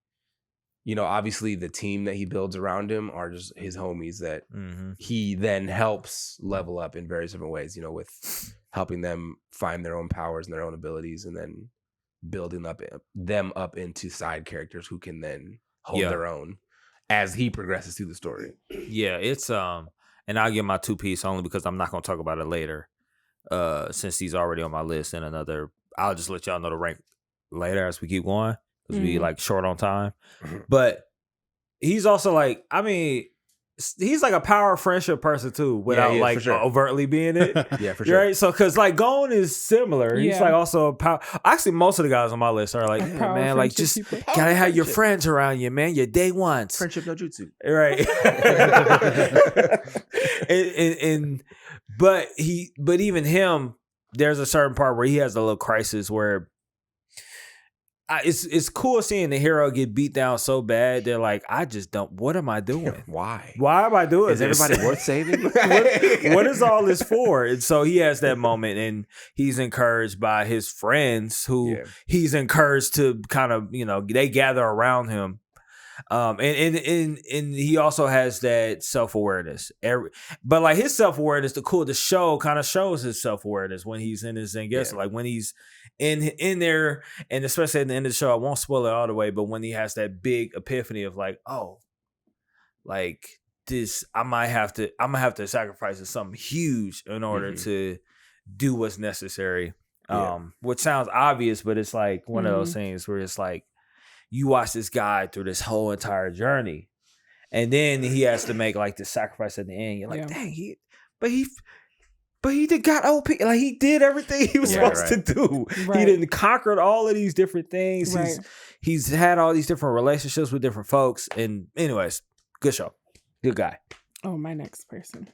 you know, obviously the team that he builds around him are just his homies that he then helps level up in various different ways, you know, with helping them find their own powers and their own abilities, and then building them up into side characters who can then hold their own as he progresses through the story. Yeah, it's and I'll give my 2 piece only because I'm not gonna talk about it later. Since he's already on my list and I'll just let y'all know the rank later as we keep going, because we like short on time. But he's also like, I mean, he's like a power friendship person too, without overtly being it. Yeah, for sure. Right? So, because like Gon is similar. He's like also a power. Actually, most of the guys on my list are like, yeah, man, like just gotta have your friends around you, man. Your day ones. Friendship no jutsu. Right. But even him, there's a certain part where he has a little crisis where it's cool seeing the hero get beat down so bad. They're like, I just don't. What am I doing? Why am I doing Is this? everybody worth saving? what is all this for? And so he has that moment, and he's encouraged by his friends, who he's encouraged to kind of, you know, they gather around him. And he also has that self-awareness. But like his self-awareness, the show kind of shows his self-awareness when he's in his Zangetsu. Like when he's in there, and especially at the end of the show, I won't spoil it all the way, but when he has that big epiphany of like, oh, like this, I'm gonna have to sacrifice something huge in order to do what's necessary. Which sounds obvious, but it's like one of those things where it's like, you watch this guy through this whole entire journey, and then he has to make like the sacrifice at the end. You're like, dang, he did got OP. Like he did everything he was supposed to do. Right. He didn't conquered all of these different things. Right. He's had all these different relationships with different folks. And anyways, good show. Good guy. Oh, my next person.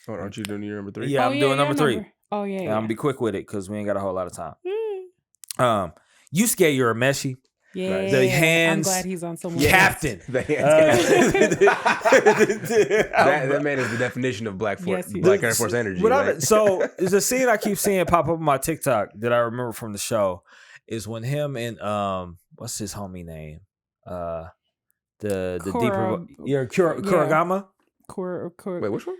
Oh, aren't you doing your number 3? Yeah, I'm doing number 3. Oh, yeah. I'm gonna be quick with it because we ain't got a whole lot of time. Yusuke Urameshi. Yeah, the hands. I'm glad he's on someone. Captain. The hands. That man is the definition of Black Air Force energy. So the scene I keep seeing pop up on my TikTok that I remember from the show is when him and what's his homie name? The Kuragama. Wait, which one?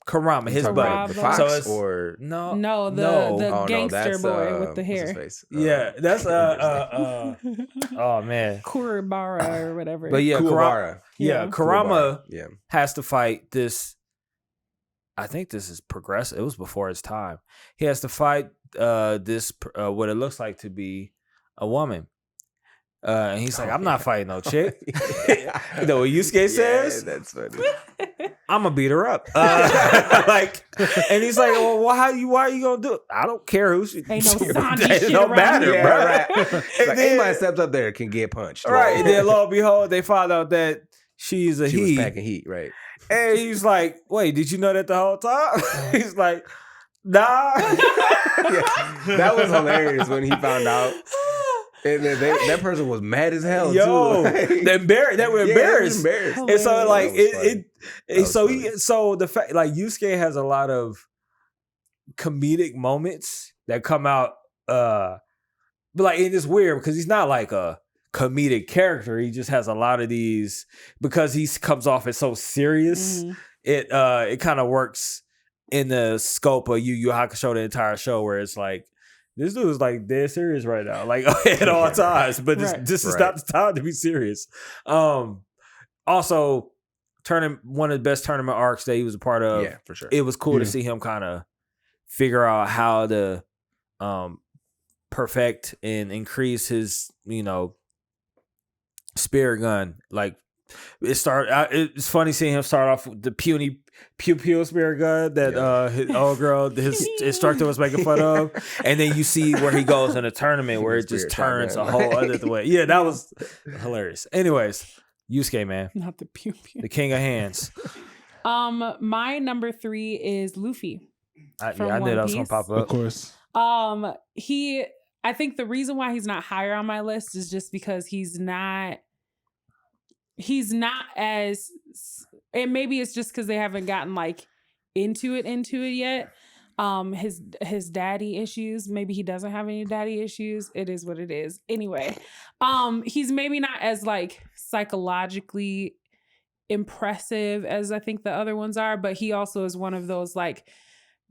Kurama, his buddy. The fox so it's, or the gangster boy with the hair. Yeah, that's oh man, Kurabara or whatever. But yeah, Kurabara. Kurama has to fight this. I think this is progressive. It was before his time. He has to fight this what it looks like to be a woman. And he's like, I'm not fighting no chick. You know what Yusuke says? That's funny. I'm gonna beat her up. Like, and he's like, well, why are you gonna do it? I don't care who she. Ain't no Sanji shit no around matter, here. bro. Right. And then anybody steps up there can get punched. Right. And then lo and behold, they find out that she was packing heat, right? And he's like, wait, did you know that the whole time? He's like, nah. That was hilarious when he found out. And then that person was mad as hell too. They were embarrassed. And so like so the fact like Yusuke has a lot of comedic moments that come out but like it is weird because he's not like a comedic character. He just has a lot of these because he comes off as so serious. It kind of works in the scope of Yu Yu Hakusho, the entire show, where it's like this dude is like dead serious right now, like at all times. But this is not the time to be serious. Also, one of the best tournament arcs that he was a part of. Yeah, for sure. It was cool to see him kind of figure out how to perfect and increase his, spear gun. Like it's funny seeing him start off with the puny pew spear gun that his old girl, his instructor was making fun of, and then you see where he goes in a tournament where it just turns a whole other way. Yeah, that was hilarious. Anyways, Yusuke, man, not the pew, the king of hands. My number 3 is Luffy. I knew that was gonna pop up. Of course. I think the reason why he's not higher on my list is just because he's not as, and maybe it's just because they haven't gotten like into it yet. His daddy issues, maybe he doesn't have any daddy issues. It is what it is. Anyway, he's maybe not as like psychologically impressive as I think the other ones are, but he also is one of those like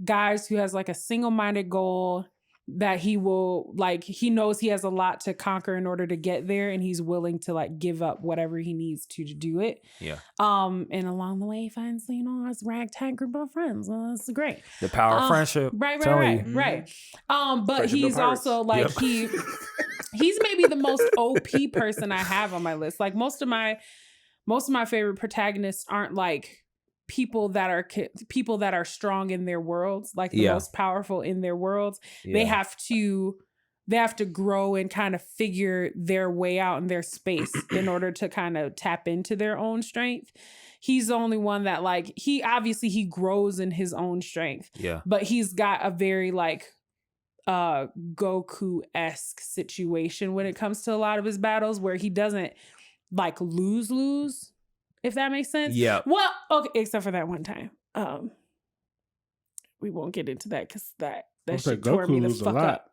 guys who has like a single-minded goal that he will like, he knows he has a lot to conquer in order to get there, and he's willing to like give up whatever he needs to do it. Yeah. And along the way he finds, his ragtag group of friends. That's great. The power of friendship. Right. But friendship, he's also like he's maybe the most OP person I have on my list. Like most of my favorite protagonists aren't like people that are strong in their worlds, like the most powerful in their worlds. They have to grow and kind of figure their way out in their space in order to kind of tap into their own strength. He's the only one that like, he grows in his own strength. Yeah. But he's got a very like Goku-esque situation when it comes to a lot of his battles, where he doesn't like lose. If that makes sense. Yeah. Well, okay, except for that one time. We won't get into that because that shit tore me the fuck up.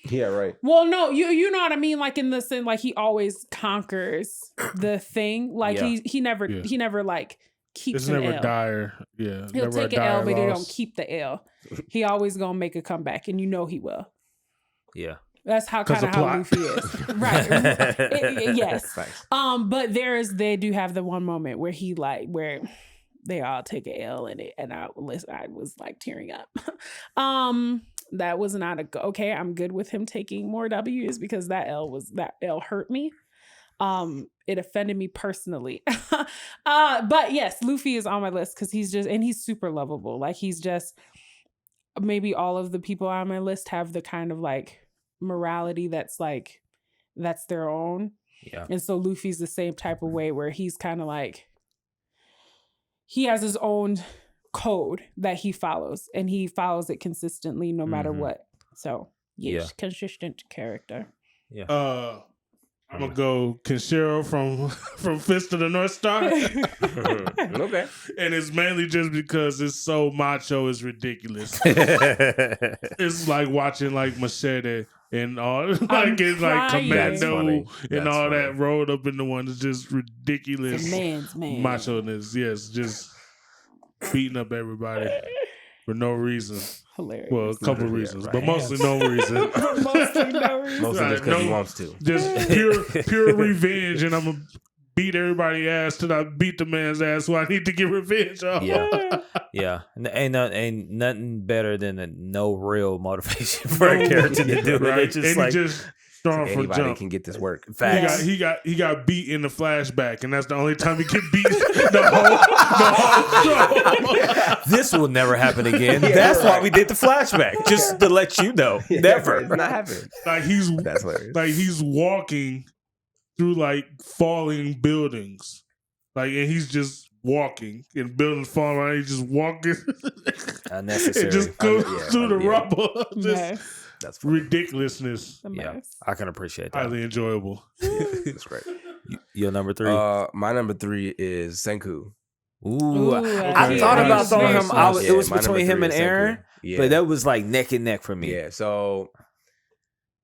Yeah, right. Well, no, you know what I mean? Like in the sense, like he always conquers the thing. Like he never like keeps it's an never L. dire. Yeah. He'll take an L, but he don't keep the L. He always gonna make a comeback, and he will. Yeah. That's how kind of how Luffy is. Right. Yes. Thanks. But they do have the one moment where where they all take a L in it, and I was like tearing up. That was not okay. I'm good with him taking more W's because that L hurt me. It offended me personally. But yes, Luffy is on my list because he's super lovable. Like he's just, maybe all of the people on my list have the kind of like morality that's their own. Yeah. And so Luffy's the same type of way, where he's kind of like, he has his own code that he follows, and he follows it consistently no matter what. So consistent character. Yeah. I'm gonna go Kenshiro from Fist of the North Star. Okay. And it's mainly just because it's so macho, it's ridiculous. It's like watching like Machete and all like it's like Commando and all that rolled up into one. It's just ridiculous. It's a man's man. Macho-ness, yes, just beating up everybody for no reason. Hilarious. Well, a couple reasons, but mostly no reason. Mostly no reason. Mostly just because he wants to. Just pure revenge, and I'm gonna beat everybody's ass till I beat the man's ass who I need to get revenge on. Yeah. Ain't nothing better than no real motivation for a character to do it. Right? Just and he just strong for anybody jump. can get this work. Facts. He got beat in the flashback, and that's the only time he get beat the whole show. This will never happen again. That's why we did the flashback, just to let you know. Never. It's not happening. Like that's hilarious. Like he's walking through like falling buildings, like, and he's just walking and buildings falling around. He's just walking. Unnecessary. It just goes through the rubble. Just that's funny. Ridiculousness. Yeah, I can appreciate that. Highly enjoyable. That's great. Your number 3? My number 3 is Senku. Ooh, I thought about throwing him. It was between him and Aaron, but that was like neck and neck for me. Yeah, so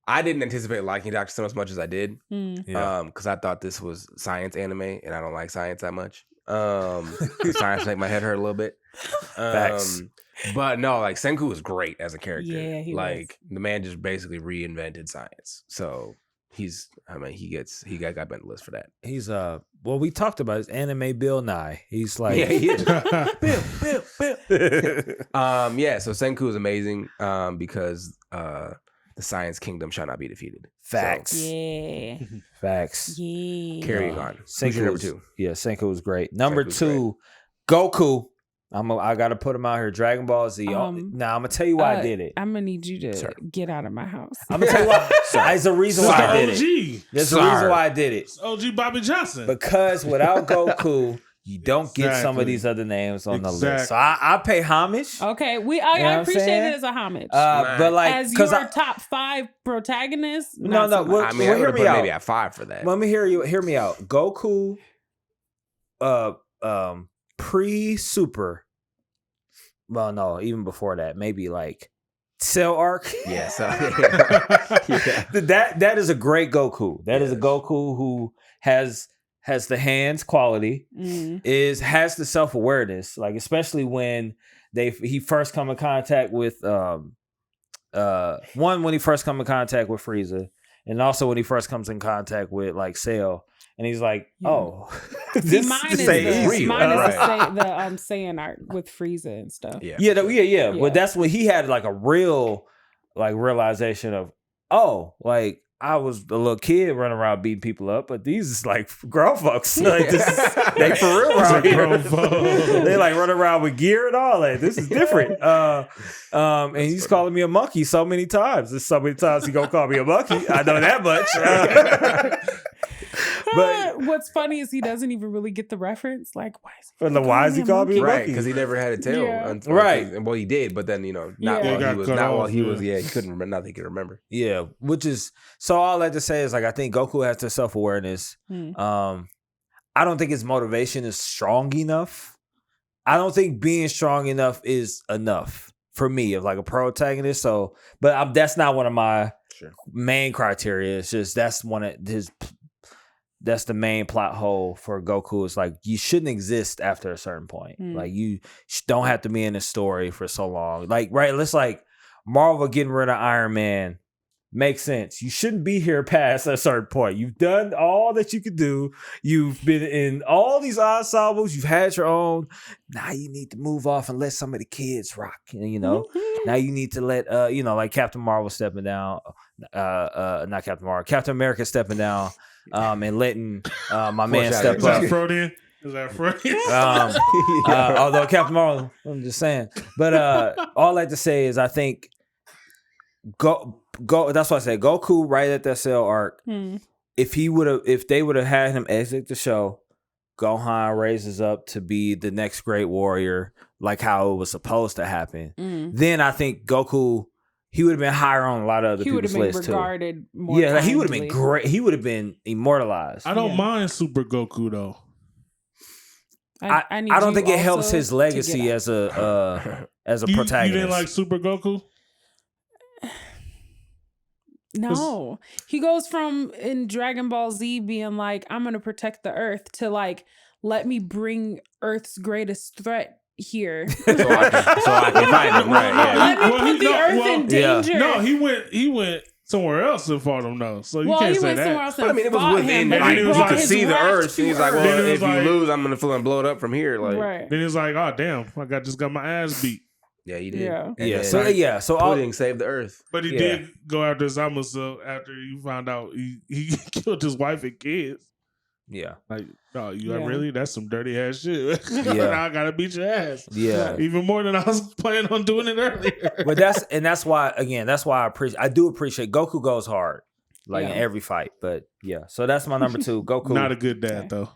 I didn't anticipate liking Dr. Stone as much as I did. Yeah. Because I thought this was science anime, and I don't like science that much. Science make my head hurt a little bit. Facts. But no, like Senku was great as a character. Yeah, he like the man just basically reinvented science. So he got put on the list for that. He's well, we talked about his anime Bill Nye. He's like Yeah, he is. Bill. Yeah, so Senku is amazing because the Science Kingdom shall not be defeated. Facts. Yeah. Facts. Yeah. Carrying on. Who's Senku your number was, 2? Yeah, Senku was great. Number Senku's 2, Goku. I gotta put him out here. Dragon Ball Z. Now I'm gonna tell you why I did it. I'm gonna need you to get out of my house. I'm gonna tell you why. There's a reason why I did it. There's a reason why I did it. It's OG Bobby Johnson. Because without Goku, you don't get some of these other names on the list. So I pay homage. Okay, I what I'm appreciate saying? it as a homage. But like, as because your top 5 protagonists. No, not so well, much. I mean, I would have put maybe at 5 for that. Let me hear me out. Goku, pre-super. Well, no, even before that, maybe like Cell Arc. Yeah, so that is a great Goku. That is a Goku who has the hands quality, has the self-awareness, like especially when he first come in contact with when he first come in contact with Frieza, and also when he first comes in contact with like Cell. And he's like, "Oh, this mine is the right. Saiyan art with Frieza and stuff." Yeah. But that's when he had like a real like realization of, oh, like I was a little kid running around beating people up, but these is like grown folks. Like they for real around here. They like running around with gear and all that. This is different. And he's calling me a monkey so many times. There's so many times he gonna call me a monkey. I know that much. But what's funny is he doesn't even really get the reference. Like, why is he called me a monkey? Right, because he never had a tail. Yeah. Right. Well, he did, but then, not while he was, he couldn't remember, nothing he could remember. Yeah, which is, so all I have to say is, like, I think Goku has the self-awareness. I don't think his motivation is strong enough. I don't think being strong enough is enough for me of like a protagonist. So, but that's not one of my main criteria. It's just, that's one of his... That's the main plot hole for Goku. Is like you shouldn't exist after a certain point. Like you don't have to be in a story for so long. Like let's like Marvel getting rid of Iron Man makes sense. You shouldn't be here past a certain point. You've done all that you could do. You've been in all these ensembles. You've had your own. Now you need to move off and let some of the kids rock. Now you need to let like Captain Marvel stepping down. Not Captain Marvel. Captain America stepping down. And letting my man step up. Is that Freudian? Although Captain Marvel, I'm just saying. But all I like to say is I think go. That's why I say Goku right at that Cell arc. If they would have had him exit the show, Gohan raises up to be the next great warrior, like how it was supposed to happen. Then I think Goku. He would have been higher on a lot of other people's lists too. He would have been regarded more. Yeah, like he would have been great. He would have been immortalized. I don't mind Super Goku though. I don't think it helps his legacy as a protagonist. You didn't like Super Goku? No, he goes from in Dragon Ball Z being like, "I'm gonna protect the Earth" to like, "Let me bring Earth's greatest threat here, so I can find him." Right? Yeah. Let me put the Earth in danger. No, he went somewhere else and fought him though. So you can't say that. But I mean, it was within. Like, you could see the Earth. He's like, "Well, if you lose, I'm gonna blow it up from here." Like, right. Then he's like, "Oh damn, I just got my ass beat." Yeah, he did. Yeah. So Pudding saved the Earth. But he did go after Zamasu after you found out he killed his wife and kids. Yeah. Like, no, like, really? That's some dirty ass shit. Now I gotta beat your ass. Yeah. Even more than I was planning on doing it earlier. But that's why I do appreciate Goku goes hard. Like in every fight. But yeah. So that's my number 2. Goku. Not a good dad though.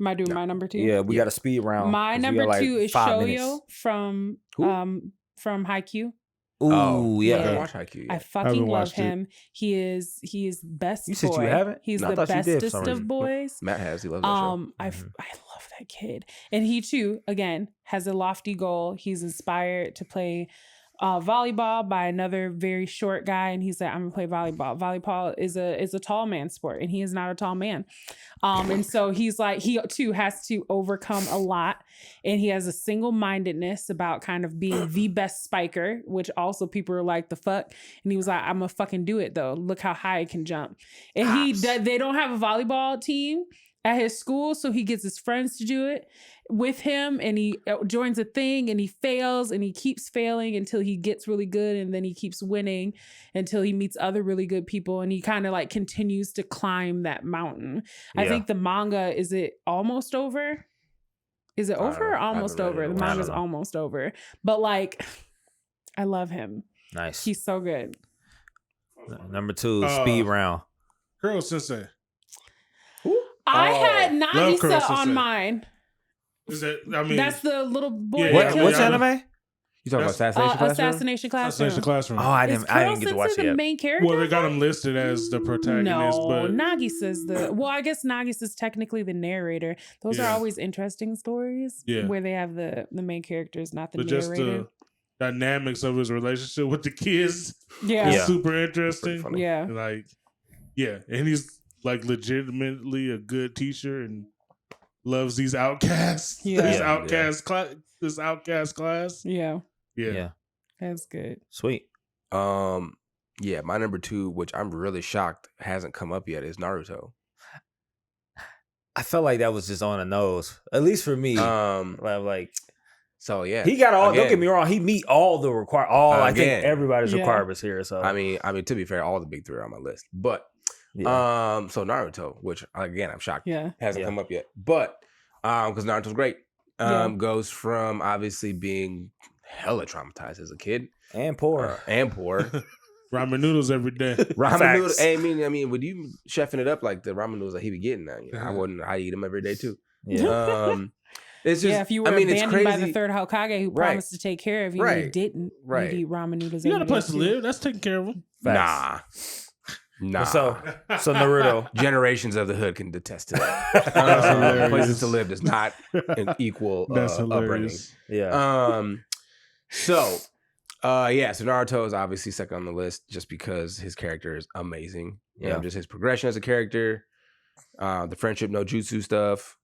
Am I doing my number 2? Yeah, we got a speed round. My number 2 is Shoyo from Haikyuu. Ooh, yeah. I watch Haikyuu. I fucking love him. He is best. You said boy. you haven't? He's the bestest of boys. Matt has. He loves that show. I love that kid, and he too again has a lofty goal. He's inspired to play volleyball by another very short guy, and he said, "I'm gonna play volleyball." Volleyball is a tall man sport, and he is not a tall man. And so he's like, he too has to overcome a lot, and he has a single-mindedness about kind of being the best spiker, which also people are like, the fuck. And he was like, I'm gonna fucking do it though. Look how high I can jump. And they don't have a volleyball team at his school, so he gets his friends to do it with him, and he joins a thing, and he fails, and he keeps failing until he gets really good, and then he keeps winning until he meets other really good people, and he kind of like continues to climb that mountain. I think the manga, is it almost over? Is it over or almost over? The manga's almost over. But like, I love him. Nice. He's so good. Number 2, Speed Round. Kuro Sensei. I had Love Kuro Nagisa on Sensei. mine. Is that? I mean, That's the little boy. Yeah, Which anime? You talking about Assassination Classroom? Assassination Classroom. Assassination Classroom. Oh, I didn't get to watch the it yet. main character? Well, they got him listed as the protagonist, No, but Nagisa's I guess Nagisa's technically the narrator. Those are always interesting stories where they have the main characters, not the narrator. just the dynamics of his relationship with the kids Yeah. is super interesting. Yeah. Like, and he's like legitimately a good teacher and loves these outcasts. Yeah. This outcast class. Yeah. Yeah. That's good. Sweet. Yeah, my number 2, which I'm really shocked hasn't come up yet, is Naruto. I felt like that was just on the nose, at least for me. Like, so yeah, he got all. Again, don't get me wrong, he meet all the I think everybody's requirements here. So I mean, to be fair, all the big 3 are on my list, but so Naruto, which again I'm shocked hasn't come up yet, but because Naruto's great, goes from obviously being hella traumatized as a kid and poor. Ramen noodles every day. Ramen noodles. I mean, with you chefing it up like the ramen noodles that he be getting now, I eat them every day too. Yeah. It's just, if you were abandoned by the third Hokage who promised to take care of you, you didn't. You'd eat ramen noodles. You got a place to live. That's taking care of them. Nah. So Naruto, generations of the hood can attest to that. Places to live does not an equal upbringing. Yeah. So Naruto is obviously second on the list just because his character is amazing. Just his progression as a character, the friendship no jutsu stuff,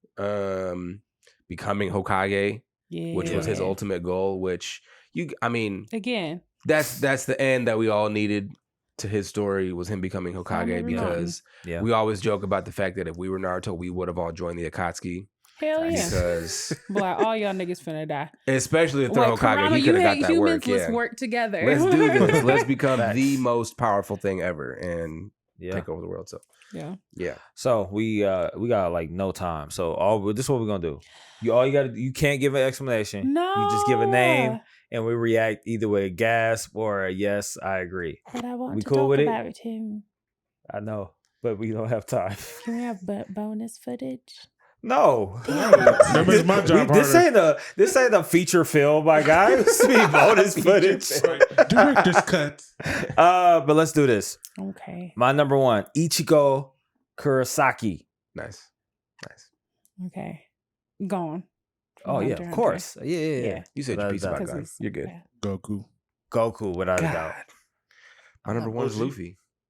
becoming Hokage, which was his ultimate goal. Which again, that's the end that we all needed to his story, was him becoming Hokage, because we always joke about the fact that if we were Naruto, we would have all joined the Akatsuki. Hell yeah. Because like, all y'all niggas finna die. Especially the third Hokage, he could have got that work. Let's work together. Let's do this. Let's become the most powerful thing ever and take over the world. So yeah. So we got like no time. So this is what we're gonna do. You can't give an explanation. No. You just give a name and we react either way, a gasp or a yes, I agree. But I want we to cool talk with about it? him. I know, but we don't have time. Can we have bonus footage? No. That makes my job harder. This ain't a feature film, my guy. This be bonus footage. Director's cut. But let's do this. Okay. My number 1, Ichigo Kurosaki. Nice. Okay. Gone. Oh yeah, of course. Yeah. You said your piece about God. You're good. Goku, without a doubt. My number 1 is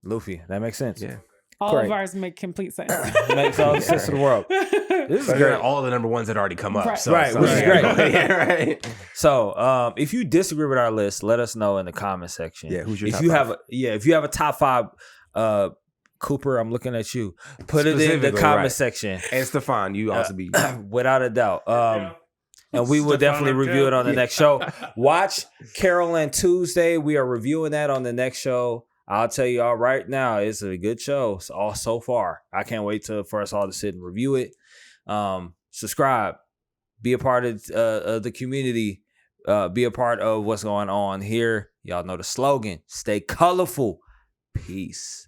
Luffy. That makes sense. Yeah. All of ours make complete sense. Makes all the sense in the world. This is great. All the number 1s that already come up. Right. So, which is great. Yeah, right. So, if you disagree with our list, let us know in the comment section. Yeah, who's your if top you 5? have if you have a top 5, Cooper, I'm looking at you. Put it in the comment section. And Stefan, you also be without a doubt. And we will definitely review it on the next show. Watch Carol and Tuesday. We are reviewing that on the next show. I'll tell you all right now, it's a good show so far. I can't wait for us all to sit and review it. Subscribe. Be a part of the community. Be a part of what's going on here. Y'all know the slogan. Stay colorful. Peace.